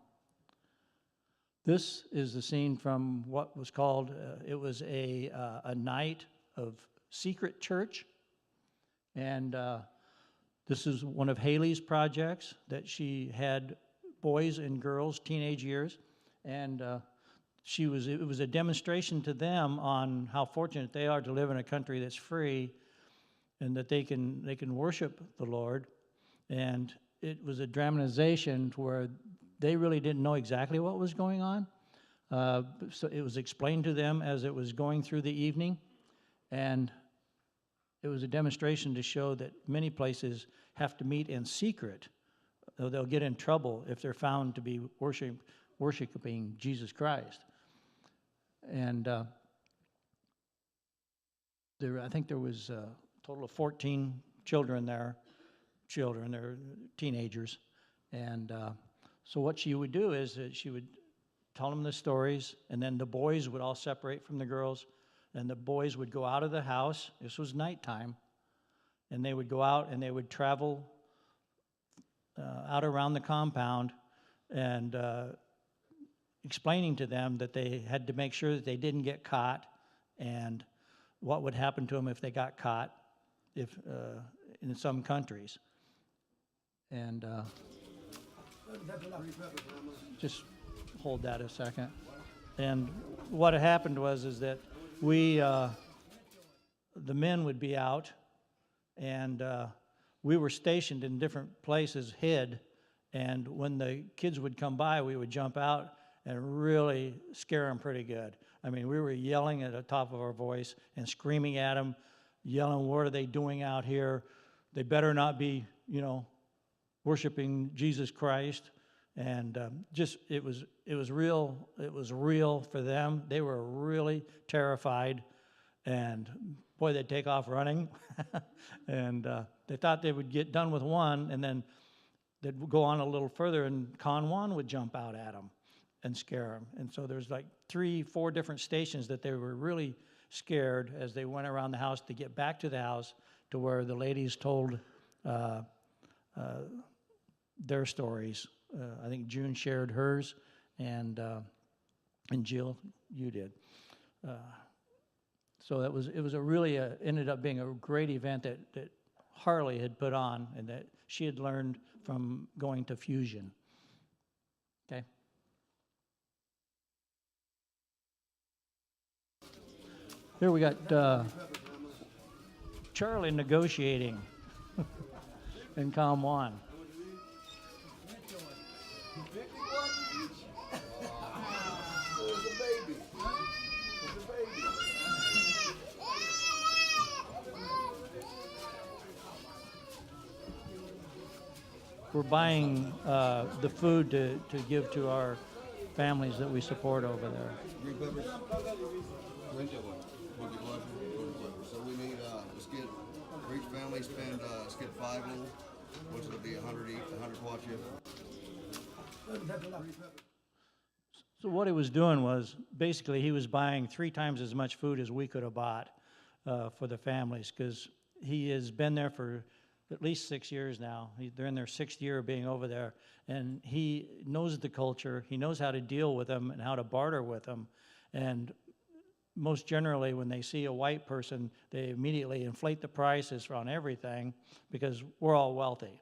This is the scene from what was called, it was a night of secret church. And this is one of Haley's projects that she had boys and girls, teenage years. And it was a demonstration to them on how fortunate they are to live in a country that's free and that they can worship the Lord. And it was a dramatization where they really didn't know exactly what was going on. So it was explained to them as it was going through the evening. And it was a demonstration to show that many places have to meet in secret. They'll get in trouble if they're found to be worshiping Jesus Christ. And I think there was a total of 14 children there. They're teenagers. And so what she would do is that she would tell them the stories, and then the boys would all separate from the girls, and the boys would go out of the house. This was nighttime. And they would go out and they would travel out around the compound and explaining to them that they had to make sure that they didn't get caught and what would happen to them if they got caught in some countries. And just hold that a second. And what had happened is that the men would be out, and we were stationed in different places, hid, and when the kids would come by, we would jump out and really scare them pretty good. I mean, we were yelling at the top of our voice and screaming at them, yelling, "What are they doing out here? They better not be, worshiping Jesus Christ." And it was real. It was real for them. They were really terrified, and boy, they'd take off running. And they thought they would get done with one, and then they'd go on a little further, and Con Juan would jump out at them and scare them. And so there's like 3-4 different stations that they were really scared as they went around the house to get back to the house to where the ladies told their stories. I think June shared hers, and Jill, you did. So it was a really ended up being a great event that Harley had put on and that she had learned from going to Fusion. Okay. Here we got Charlie negotiating in Calm One. We're buying the food to give to our families that we support over there. Green peppers? So we need, let's get, for each family, let's get 5 little, which will be 100 each, 100 watch you. So what he was doing was, basically, he was buying 3 times as much food as we could have bought for the families, because he has been there for at least 6 years now. They're in their 6th year of being over there, and he knows the culture. He knows how to deal with them and how to barter with them. And most generally, when they see a white person, they immediately inflate the prices on everything because we're all wealthy.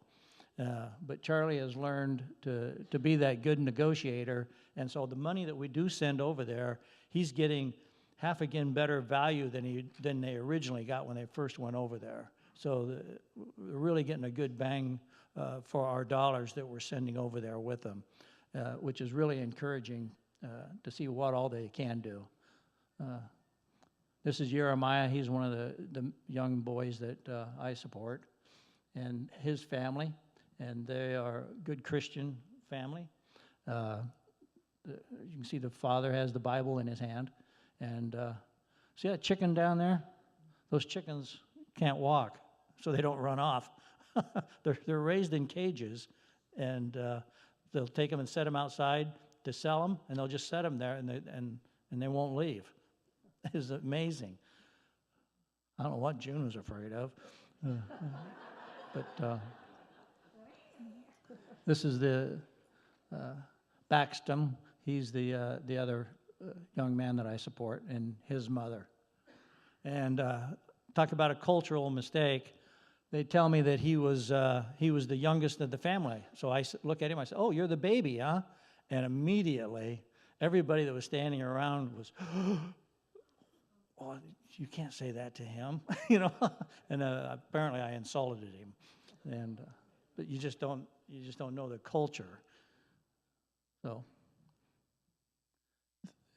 But Charlie has learned to be that good negotiator, and so the money that we do send over there, he's getting half again better value than they originally got when they first went over there. So we're really getting a good bang for our dollars that we're sending over there with them, which is really encouraging to see what all they can do. This is Jeremiah. He's one of the young boys that I support, and his family, and they are a good Christian family. You can see the father has the Bible in his hand, and see that chicken down there? Those chickens can't walk, so they don't run off. They're raised in cages, and they'll take them and set them outside to sell them, and they'll just set them there, and and they won't leave. It's amazing. I don't know what June was afraid of. But this is the Baxton. He's the other young man that I support, and his mother. And talk about a cultural mistake. They tell me that he was the youngest of the family. So I look at him, I say, "Oh, you're the baby, huh?" And immediately, everybody that was standing around was, "Oh, you can't say that to him," you know. And apparently, I insulted him. And but you just don't know the culture. So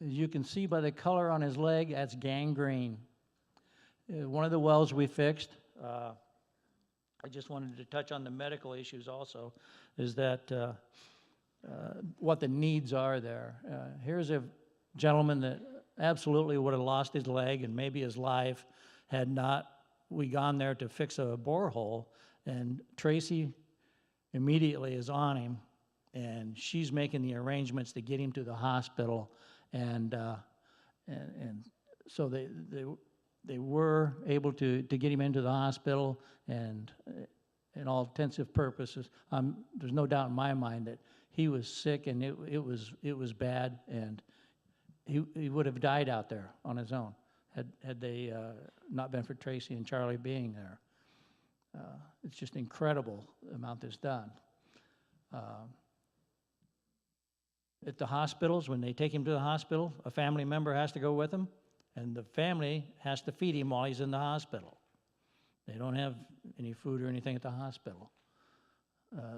as you can see by the color on his leg, that's gangrene. One of the wells we fixed. I just wanted to touch on the medical issues also, is that what the needs are there. Here's a gentleman that absolutely would have lost his leg and maybe his life had not we gone there to fix a borehole, and Tracy immediately is on him, and she's making the arrangements to get him to the hospital, and so they were able to get him into the hospital, and in all intensive purposes, there's no doubt in my mind that he was sick, and it was bad, and he would have died out there on his own had they not been for Tracy and Charlie being there. It's just incredible the amount that's done. At the hospitals, when they take him to the hospital, a family member has to go with him, and the family has to feed him while he's in the hospital. They don't have any food or anything at the hospital.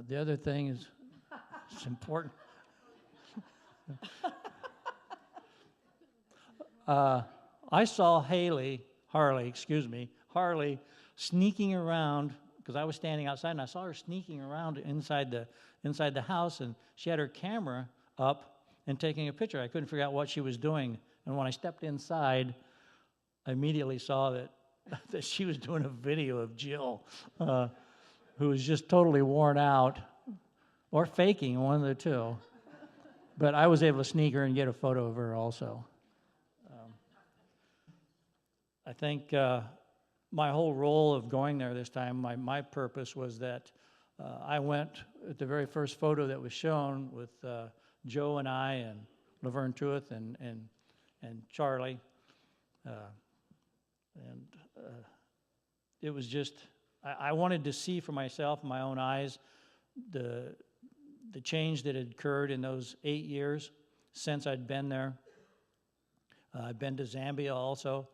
The other thing is, it's important. I saw Harley sneaking around, because I was standing outside, and I saw her sneaking around inside the house, and she had her camera up and taking a picture. I couldn't figure out what she was doing, and when I stepped inside, I immediately saw that she was doing a video of Jill, who was just totally worn out, or faking, one of the two. But I was able to sneak her and get a photo of her also. I think my whole role of going there this time, my purpose was that I went at the very first photo that was shown with Joe and I and Laverne Truitt and Charlie. It was just, I wanted to see for myself, in my own eyes, the change that had occurred in those 8 years since I'd been there. I've been to Zambia also,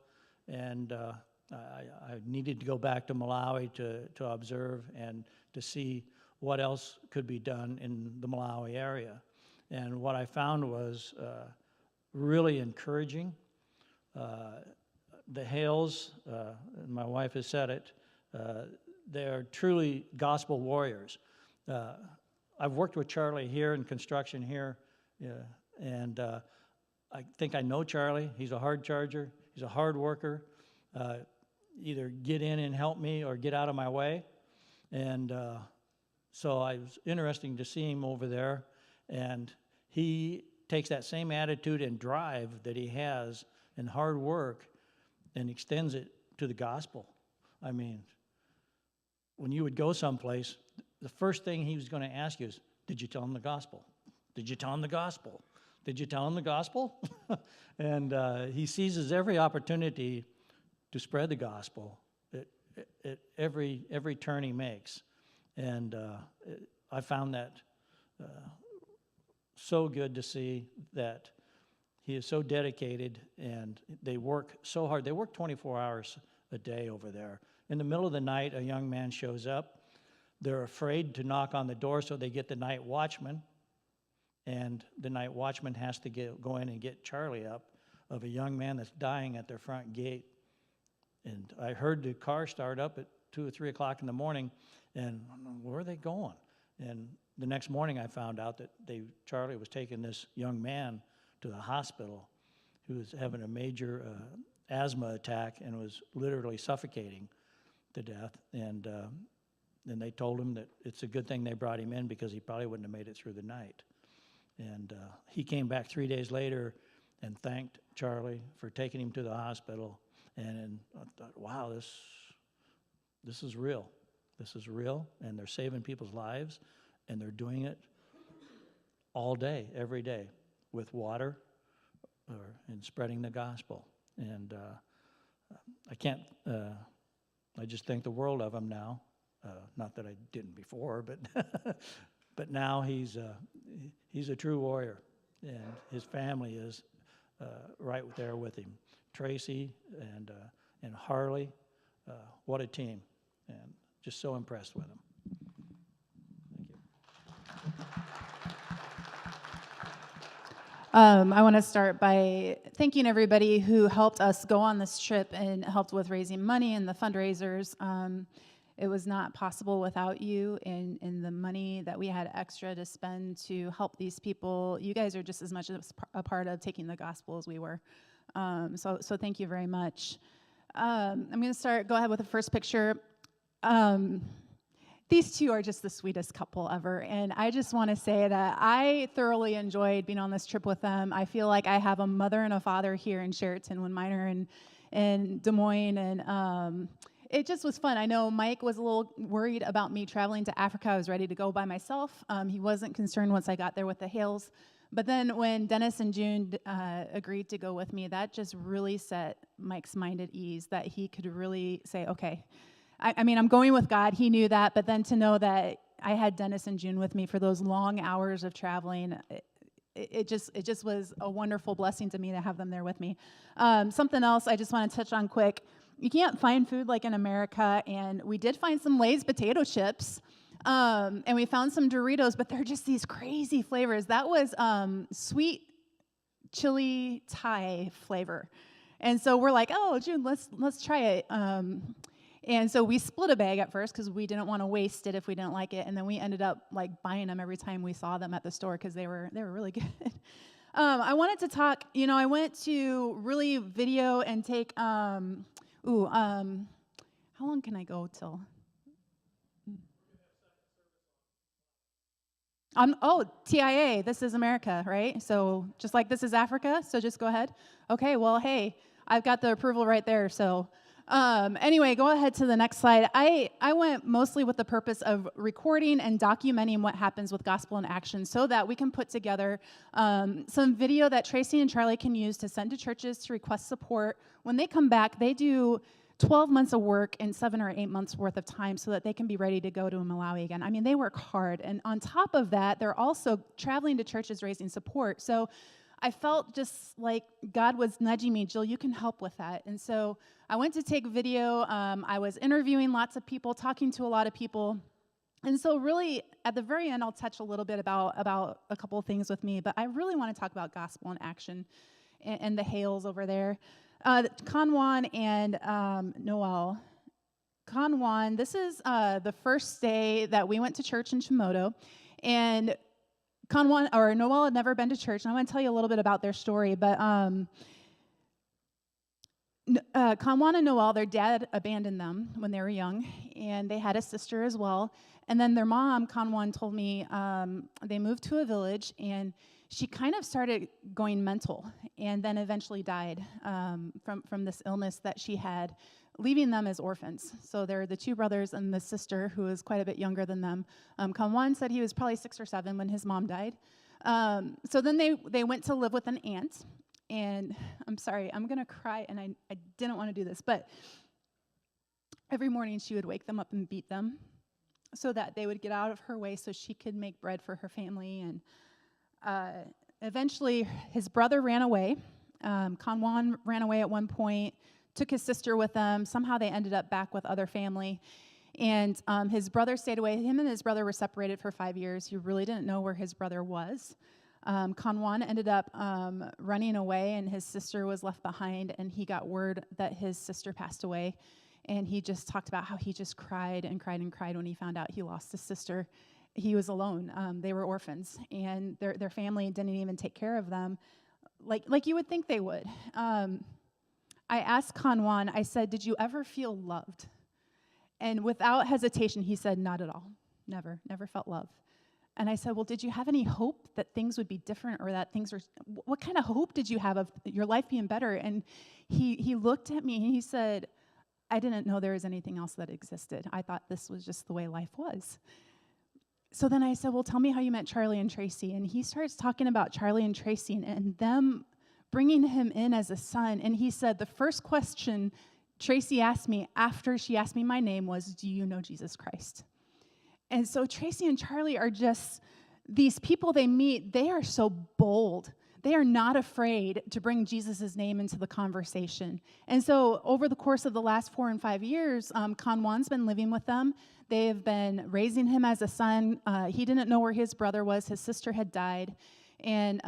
and I needed to go back to Malawi to observe and to see what else could be done in the Malawi area. And what I found was really encouraging. The Hales, my wife has said it, they're truly gospel warriors. I've worked with Charlie here in construction here, and I think I know Charlie. He's a hard charger. He's a hard worker. Either get in and help me or get out of my way. And so it was interesting to see him over there. And he takes that same attitude and drive that he has and hard work and extends it to the gospel. I mean, when you would go someplace, the first thing he was going to ask you is, did you tell him the gospel? Did you tell him the gospel? Did you tell him the gospel? And he seizes every opportunity to spread the gospel at every turn he makes. And I found that so good to see that he is so dedicated, and they work so hard. They work 24 hours a day over there. In the middle of the night, a young man shows up. They're afraid to knock on the door, so they get the night watchman. And the night watchman has to go in and get Charlie up of a young man that's dying at their front gate. And I heard the car start up at 2 or 3 o'clock in the morning, and where are they going? And the next morning I found out that Charlie was taking this young man to the hospital who was having a major asthma attack and was literally suffocating to death. And then they told him that it's a good thing they brought him in because he probably wouldn't have made it through the night. And he came back 3 days later, and thanked Charlie for taking him to the hospital. And I thought, wow, this is real. This is real, and they're saving people's lives, and they're doing it all day, every day, with water and spreading the gospel. And I just think the world of him now. Not that I didn't before, but but now he's a true warrior, and his family is right there with him. Tracy and Harley, what a team, and just so impressed with them. Thank you. I want to start by thanking everybody who helped us go on this trip and helped with raising money and the fundraisers. It was not possible without you and the money that we had extra to spend to help these people. You guys are just as much a part of taking the gospel as we were. So thank you very much. I'm going to go ahead with the first picture. These two are just the sweetest couple ever, and I just want to say that I thoroughly enjoyed being on this trip with them. I feel like I have a mother and a father here in Sheraton when mine are in Des Moines, and it just was fun. I know Mike was a little worried about me traveling to Africa. I was ready to go by myself. He wasn't concerned once I got there with the Hales. But then when Dennis and June agreed to go with me, that just really set Mike's mind at ease, that he could really say, okay, I mean, I'm going with God. He knew that. But then to know that I had Dennis and June with me for those long hours of traveling, it just was a wonderful blessing to me to have them there with me. Something else I just want to touch on quick. You can't find food like in America, and we did find some Lay's potato chips, and we found some Doritos, but they're just these crazy flavors. That was sweet chili Thai flavor, and so we're like, oh, June, let's try it. And so we split a bag at first because we didn't want to waste it if we didn't like it, and then we ended up like buying them every time we saw them at the store because they were really good. I wanted to talk. I went to really video and take. How long can I go till? TIA, this is America, right? So just like this is Africa, so just go ahead. Okay, well, hey, I've got the approval right there, so anyway, go ahead to the next slide. I went mostly with the purpose of recording and documenting what happens with Gospel in Action so that we can put together some video that Tracy and Charlie can use to send to churches to request support. When they come back, they do 12 months of work in 7 or 8 months worth of time so that they can be ready to go to Malawi again. I mean, they work hard. And on top of that, they're also traveling to churches raising support. So I felt just like God was nudging me, Jill, you can help with that. And so I went to take video. I was interviewing lots of people, talking to a lot of people. And so really, at the very end, I'll touch a little bit about a couple of things with me, but I really want to talk about Gospel in Action and the Hales over there. Kanwan and Noel. Kanwan, this is the first day that we went to church in Chimoto, and Noel had never been to church, and I want to tell you a little bit about their story, but Kanwan and Noel, their dad abandoned them when they were young, and they had a sister as well, and then their mom, Kanwan, told me they moved to a village, and she kind of started going mental, and then eventually died from this illness that she had, leaving them as orphans. So they're the two brothers and the sister, who is quite a bit younger than them. Kanwan said he was probably 6 or 7 when his mom died. So then they went to live with an aunt, and I'm sorry, I'm going to cry, and I didn't want to do this, but every morning she would wake them up and beat them so that they would get out of her way so she could make bread for her family. And eventually, his brother ran away. Kanwan ran away at one point, took his sister with them. Somehow they ended up back with other family. And his brother stayed away. Him and his brother were separated for 5 years. He really didn't know where his brother was. Kanwan ended up running away, and his sister was left behind, and he got word that his sister passed away. And he just talked about how he just cried and cried and cried when he found out he lost his sister. He was alone. They were orphans, and their family didn't even take care of them like you would think they would. I asked Kanwan, I said, did you ever feel loved? And without hesitation, he said, not at all. Never felt love. And I said, well, did you have any hope that things would be different or that things were, what kind of hope did you have of your life being better? And he looked at me and he said, I didn't know there was anything else that existed. I thought this was just the way life was. So then I said, well, tell me how you met Charlie and Tracy. And he starts talking about Charlie and Tracy and them bringing him in as a son. And he said, the first question Tracy asked me after she asked me my name was, do you know Jesus Christ? And so Tracy and Charlie are just, these people they meet, they are so bold. They are not afraid to bring Jesus' name into the conversation. And so over the course of the last 4 and 5 years, Kanwan's been living with them. They have been raising him as a son. He didn't know where his brother was. His sister had died. And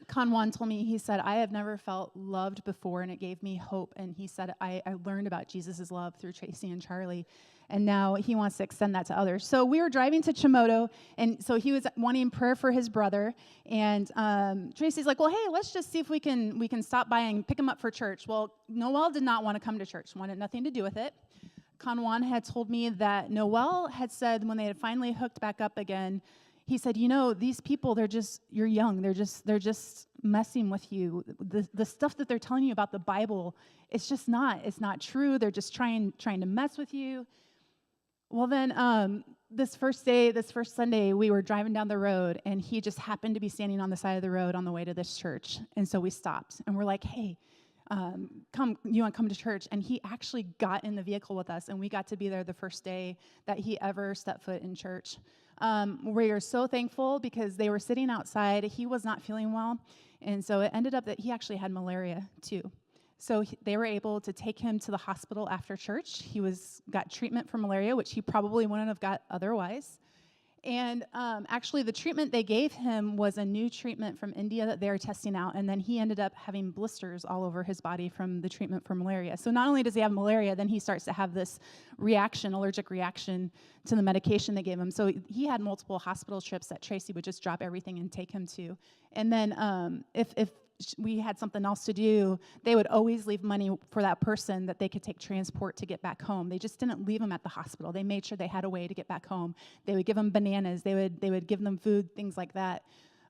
Kanwan told me, he said, I have never felt loved before, and it gave me hope. And he said, I learned about Jesus' love through Tracy and Charlie, and now he wants to extend that to others. So we were driving to Chimoto, and so he was wanting prayer for his brother, and Tracy's like, well, hey, let's just see if we can stop by and pick him up for church. Well, Noel did not want to come to church, wanted nothing to do with it. Kanwan had told me that Noel had said when they had finally hooked back up again, he said, you know, these people, you're young. They're just messing with you. The stuff that they're telling you about the Bible, it's not true. They're just trying to mess with you. Well, then this first Sunday, we were driving down the road, and he just happened to be standing on the side of the road on the way to this church. And so we stopped, and we're like, hey, you want to come to church? And he actually got in the vehicle with us, and we got to be there the first day that he ever stepped foot in church. We are so thankful because they were sitting outside. He was not feeling well, and so it ended up that he actually had malaria too. So they were able to take him to the hospital after church. He got treatment for malaria, which he probably wouldn't have got otherwise. And actually, the treatment they gave him was a new treatment from India that they were testing out, and then he ended up having blisters all over his body from the treatment for malaria. So not only does he have malaria, then he starts to have this allergic reaction to the medication they gave him. So he had multiple hospital trips that Tracy would just drop everything and take him to. And then if we had something else to do, they would always leave money for that person that they could take transport to get back home. They just didn't leave them at the hospital. They made sure they had a way to get back home. They would give them bananas. They would give them food, things like that.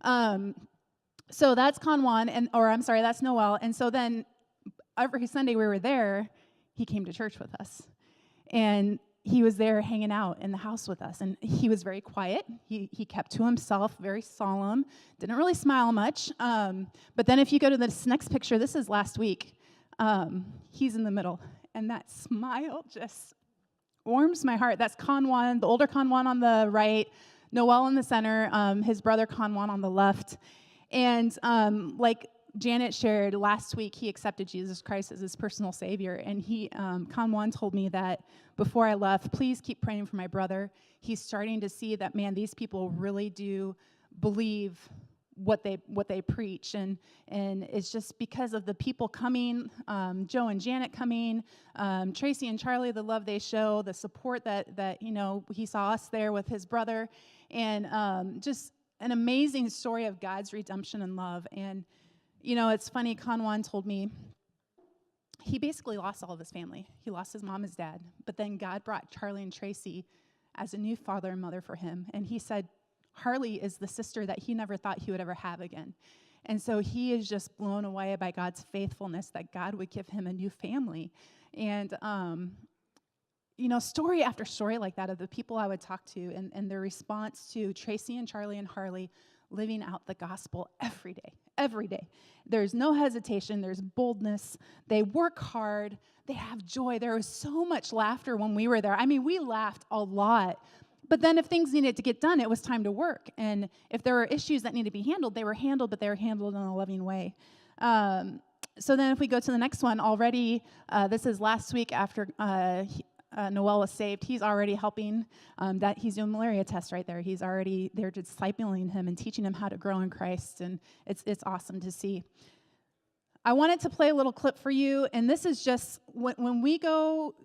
So that's Kanwan, that's Noel. And so then every Sunday we were there, he came to church with us. And he was there hanging out in the house with us, and he was very quiet. He kept to himself, very solemn, didn't really smile much. But then if you go to this next picture, this is last week, he's in the middle, and that smile just warms my heart. That's Kanwan, the older Kanwan on the right, Noel in the center, his brother Kanwan on the left. And like Janet shared last week, he accepted Jesus Christ as his personal savior, and Kanwan told me that before I left, please keep praying for my brother. He's starting to see that, man, these people really do believe what they preach, and it's just because of the people coming, Joe and Janet coming, Tracy and Charlie, the love they show, the support that he saw us there with his brother, and just an amazing story of God's redemption and love. And it's funny, Kanwan told me he basically lost all of his family. He lost his mom, his dad, but then God brought Charlie and Tracy as a new father and mother for him. And he said Harley is the sister that he never thought he would ever have again. And so he is just blown away by God's faithfulness, that God would give him a new family. And, story after story like that of the people I would talk to and their response to Tracy and Charlie and Harley living out the gospel every day. Every day. There's no hesitation. There's boldness. They work hard. They have joy. There was so much laughter when we were there. I mean, we laughed a lot. But then if things needed to get done, it was time to work. And if there were issues that needed to be handled, they were handled, but they were handled in a loving way. So then if we go to the next one, already, this is last week after Noel was saved. He's already helping. He's doing malaria tests right there. They're discipling him and teaching him how to grow in Christ, and it's awesome to see. I wanted to play a little clip for you, and this is just when we go,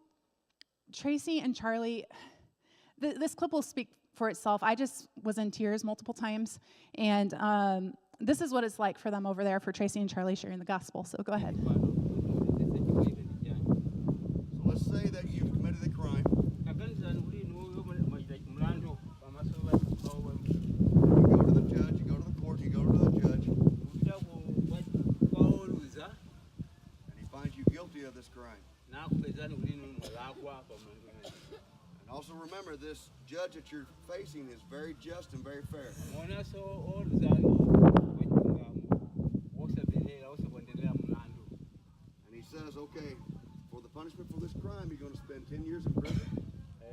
Tracy and Charlie. This clip will speak for itself. I just was in tears multiple times, and this is what it's like for them over there, for Tracy and Charlie sharing the gospel. So go ahead. So let's say that you've committed a crime. And also remember, this judge that you're facing is very just and very fair. And he says, okay, for the punishment for this crime, you're going to spend 10 years in prison, or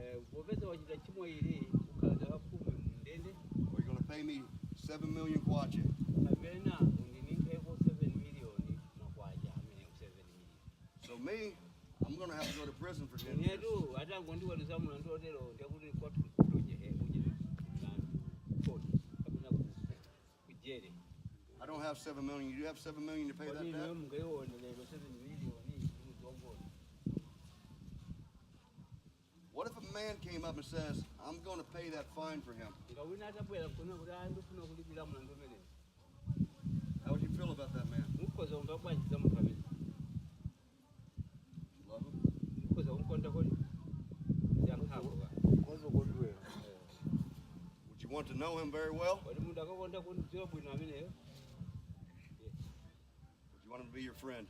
you're going to pay me 7 million kwacha. So me, I'm going to have to go to prison for 10 years. I don't have 7 million. You do have 7 million to pay that debt? What if a man came up and says, I'm going to pay that fine for him? How would you feel about that man? Love him? Would you want to know him very well? Would you want him to be your friend?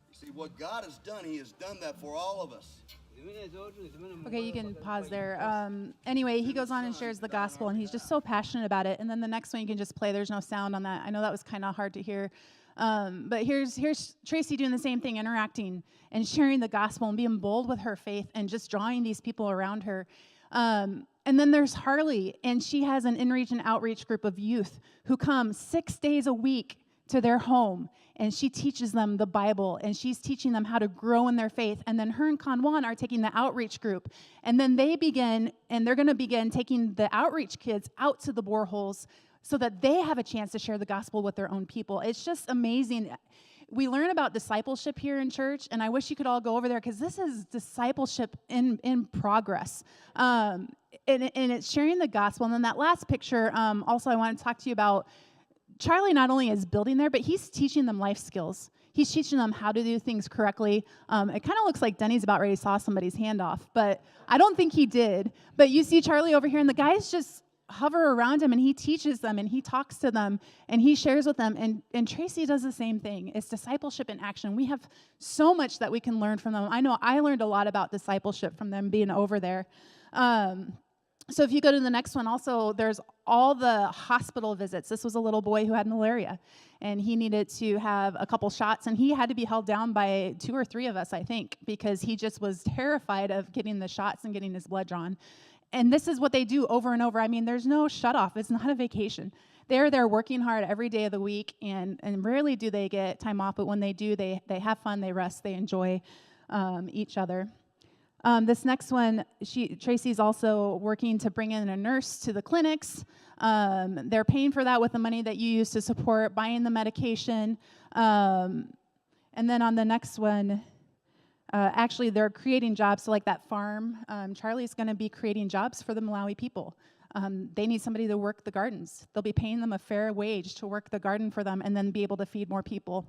You see, what God has done, He has done that for all of us. Okay, you can pause there. Anyway, he goes on and shares the gospel, and he's just so passionate about it. And then the next one you can just play. There's no sound on that. I know that was kind of hard to hear. But here's Tracy doing the same thing, interacting and sharing the gospel and being bold with her faith and just drawing these people around her. And then there's Harley, and she has an in-reach and outreach group of youth who come 6 days a week to their home, and she teaches them the Bible, and she's teaching them how to grow in their faith. And then her and Kanwan are taking the outreach group, and then they're going to begin taking the outreach kids out to the boreholes so that they have a chance to share the gospel with their own people. It's just amazing. We learn about discipleship here in church, and I wish you could all go over there because this is discipleship in progress. And it's sharing the gospel. And then that last picture, also I want to talk to you about Charlie not only is building there, but he's teaching them life skills. He's teaching them how to do things correctly. It kind of looks like Denny's about ready to saw somebody's hand off, but I don't think he did. But you see Charlie over here, and the guys just hover around him, and he teaches them, and he talks to them, and he shares with them. And Tracy does the same thing. It's discipleship in action. We have so much that we can learn from them. I know I learned a lot about discipleship from them being over there. So if you go to the next one, also, there's all the hospital visits. This was a little boy who had malaria, and he needed to have a couple shots, and he had to be held down by 2 or 3 of us, I think, because he just was terrified of getting the shots and getting his blood drawn. And this is what they do over and over. I mean, there's no shut off. It's not a vacation. They're there working hard every day of the week, and rarely do they get time off, but when they do, they have fun, they rest, they enjoy each other. This next one, Tracy's also working to bring in a nurse to the clinics. They're paying for that with the money that you use to support buying the medication. And then on the next one, actually they're creating jobs. So like that farm, Charlie's going to be creating jobs for the Malawi people. They need somebody to work the gardens. They'll be paying them a fair wage to work the garden for them and then be able to feed more people.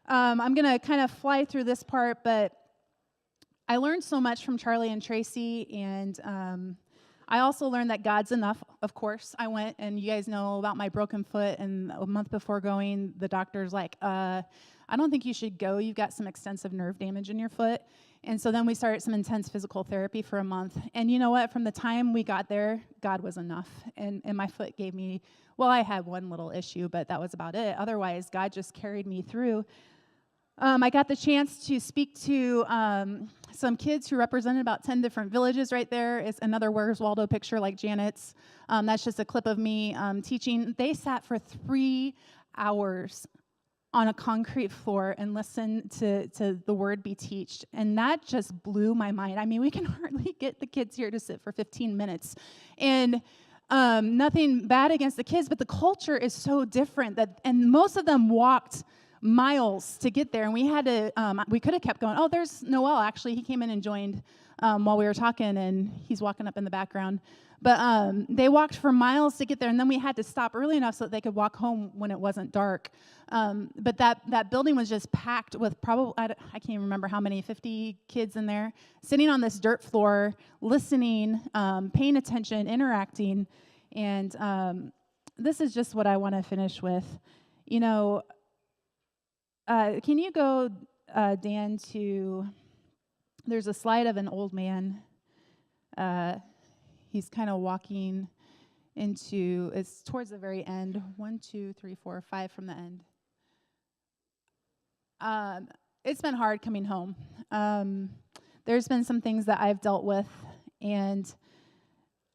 I'm going to kind of fly through this part, but I learned so much from Charlie and Tracy, and I also learned that God's enough, of course. I went, and you guys know about my broken foot, and a month before going, the doctor's like, I don't think you should go. You've got some extensive nerve damage in your foot. And so then we started some intense physical therapy for a month. And you know what? From the time we got there, God was enough. And my foot gave me, well, I had one little issue, but that was about it. Otherwise, God just carried me through. I got the chance to speak to some kids who represented about 10 different villages right there. It's another Where's Waldo picture like Janet's. That's just a clip of me teaching. They sat for 3 hours on a concrete floor and listened to the word be teached. And that just blew my mind. I mean, we can hardly get the kids here to sit for 15 minutes. And nothing bad against the kids, but the culture is so different and most of them walked miles to get there, and we had to, we could have kept going. Oh, there's Noel, actually. He came in and joined while we were talking, and he's walking up in the background. But they walked for miles to get there, and then we had to stop early enough so that they could walk home when it wasn't dark. But that building was just packed with probably, I can't even remember how many, 50 kids in there, sitting on this dirt floor, listening, paying attention, interacting. And this is just what I want to finish with. You know, Can you go, Dan, to, there's a slide of an old man. He's kind of walking into, it's towards the very end. 1, 2, 3, 4, 5 from the end. It's been hard coming home. There's been some things that I've dealt with, and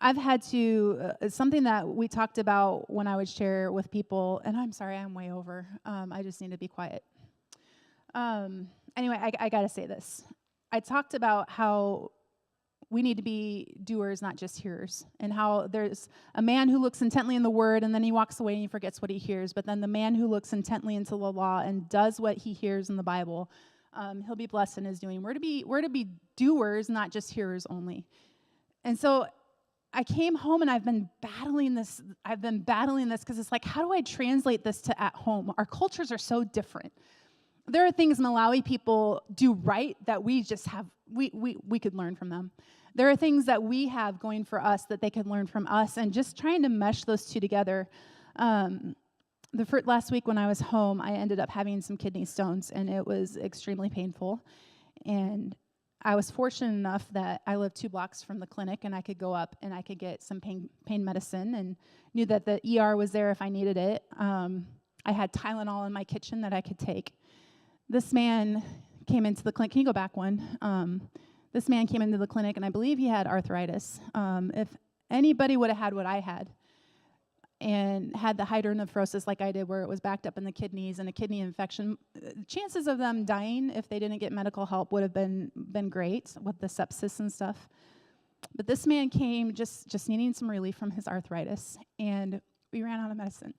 I've had to, something that we talked about when I would share with people, and I'm sorry, I'm way over. I just need to be quiet. Anyway, I got to say this. I talked about how we need to be doers, not just hearers, and how there's a man who looks intently in the word, and then he walks away and he forgets what he hears. But then the man who looks intently into the law and does what he hears in the Bible, he'll be blessed in his doing. We're to be doers, not just hearers only. And so I came home and I've been battling this because it's like, how do I translate this to at home? Our cultures are so different. There are things Malawi people do right that we just have, we could learn from them. There are things that we have going for us that they could learn from us, and just trying to mesh those two together. Last week when I was home, I ended up having some kidney stones, and it was extremely painful. And I was fortunate enough that I lived 2 blocks from the clinic, and I could go up and I could get some pain medicine, and knew that the ER was there if I needed it. I had Tylenol in my kitchen that I could take. This man came into the clinic. Can you go back one? This man came into the clinic, and I believe he had arthritis. If anybody would have had what I had, and had the hydronephrosis like I did, where it was backed up in the kidneys and a kidney infection, chances of them dying if they didn't get medical help would have been great with the sepsis and stuff. But this man came just needing some relief from his arthritis, and we ran out of medicine.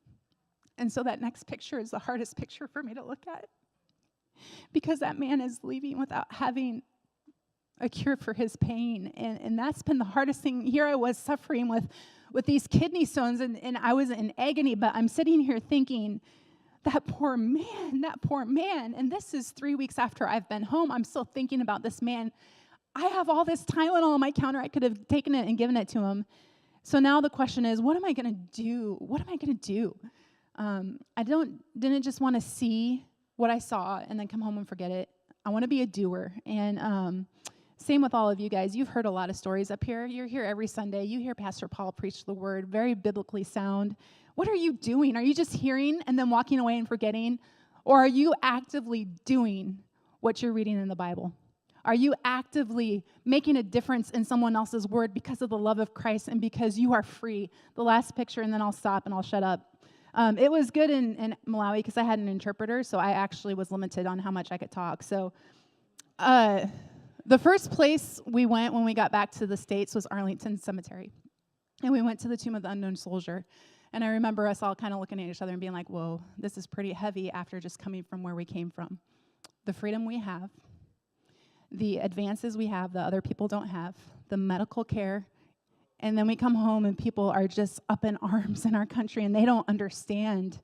And so that next picture is the hardest picture for me to look at, because that man is leaving without having a cure for his pain. And that's been the hardest thing. Here I was suffering with these kidney stones, and I was in agony, but I'm sitting here thinking, that poor man. And this is 3 weeks after I've been home. I'm still thinking about this man. I have all this Tylenol on my counter. I could have taken it and given it to him. So now the question is, what am I going to do? I didn't just want to see what I saw and then come home and forget it. I want to be a doer. And same with all of you guys. You've heard a lot of stories up here. You're here every Sunday. You hear Pastor Paul preach the word, very biblically sound. What are you doing? Are you just hearing and then walking away and forgetting? Or are you actively doing what you're reading in the Bible? Are you actively making a difference in someone else's word because of the love of Christ and because you are free? The last picture, and then I'll stop and I'll shut up. It was good in Malawi because I had an interpreter, so I actually was limited on how much I could talk. So the first place we went when we got back to the States was Arlington Cemetery. And we went to the Tomb of the Unknown Soldier. And I remember us all kind of looking at each other and being like, whoa, this is pretty heavy after just coming from where we came from. The freedom we have, the advances we have that other people don't have, the medical care. And then we come home and people are just up in arms in our country, and they don't understand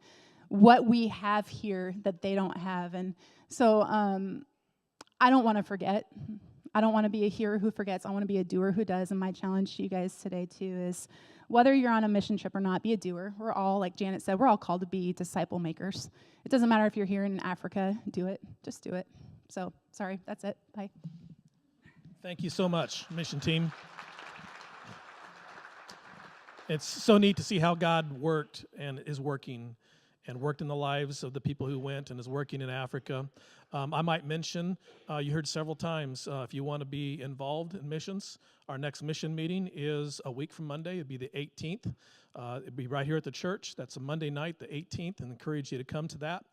what we have here that they don't have. And so I don't want to forget. I don't want to be a hearer who forgets. I want to be a doer who does. And my challenge to you guys today, too, is whether you're on a mission trip or not, be a doer. We're all, like Janet said, we're all called to be disciple makers. It doesn't matter if you're here in Africa. Do it. Just do it. So, sorry. That's it. Bye. Thank you so much, mission team. It's so neat to see how God worked and is working and worked in the lives of the people who went and is working in Africa. I might mention, you heard several times, if you want to be involved in missions, our next mission meeting is a week from Monday. It'll be the 18th. It'll be right here at the church. That's a Monday night, the 18th, and I encourage you to come to that.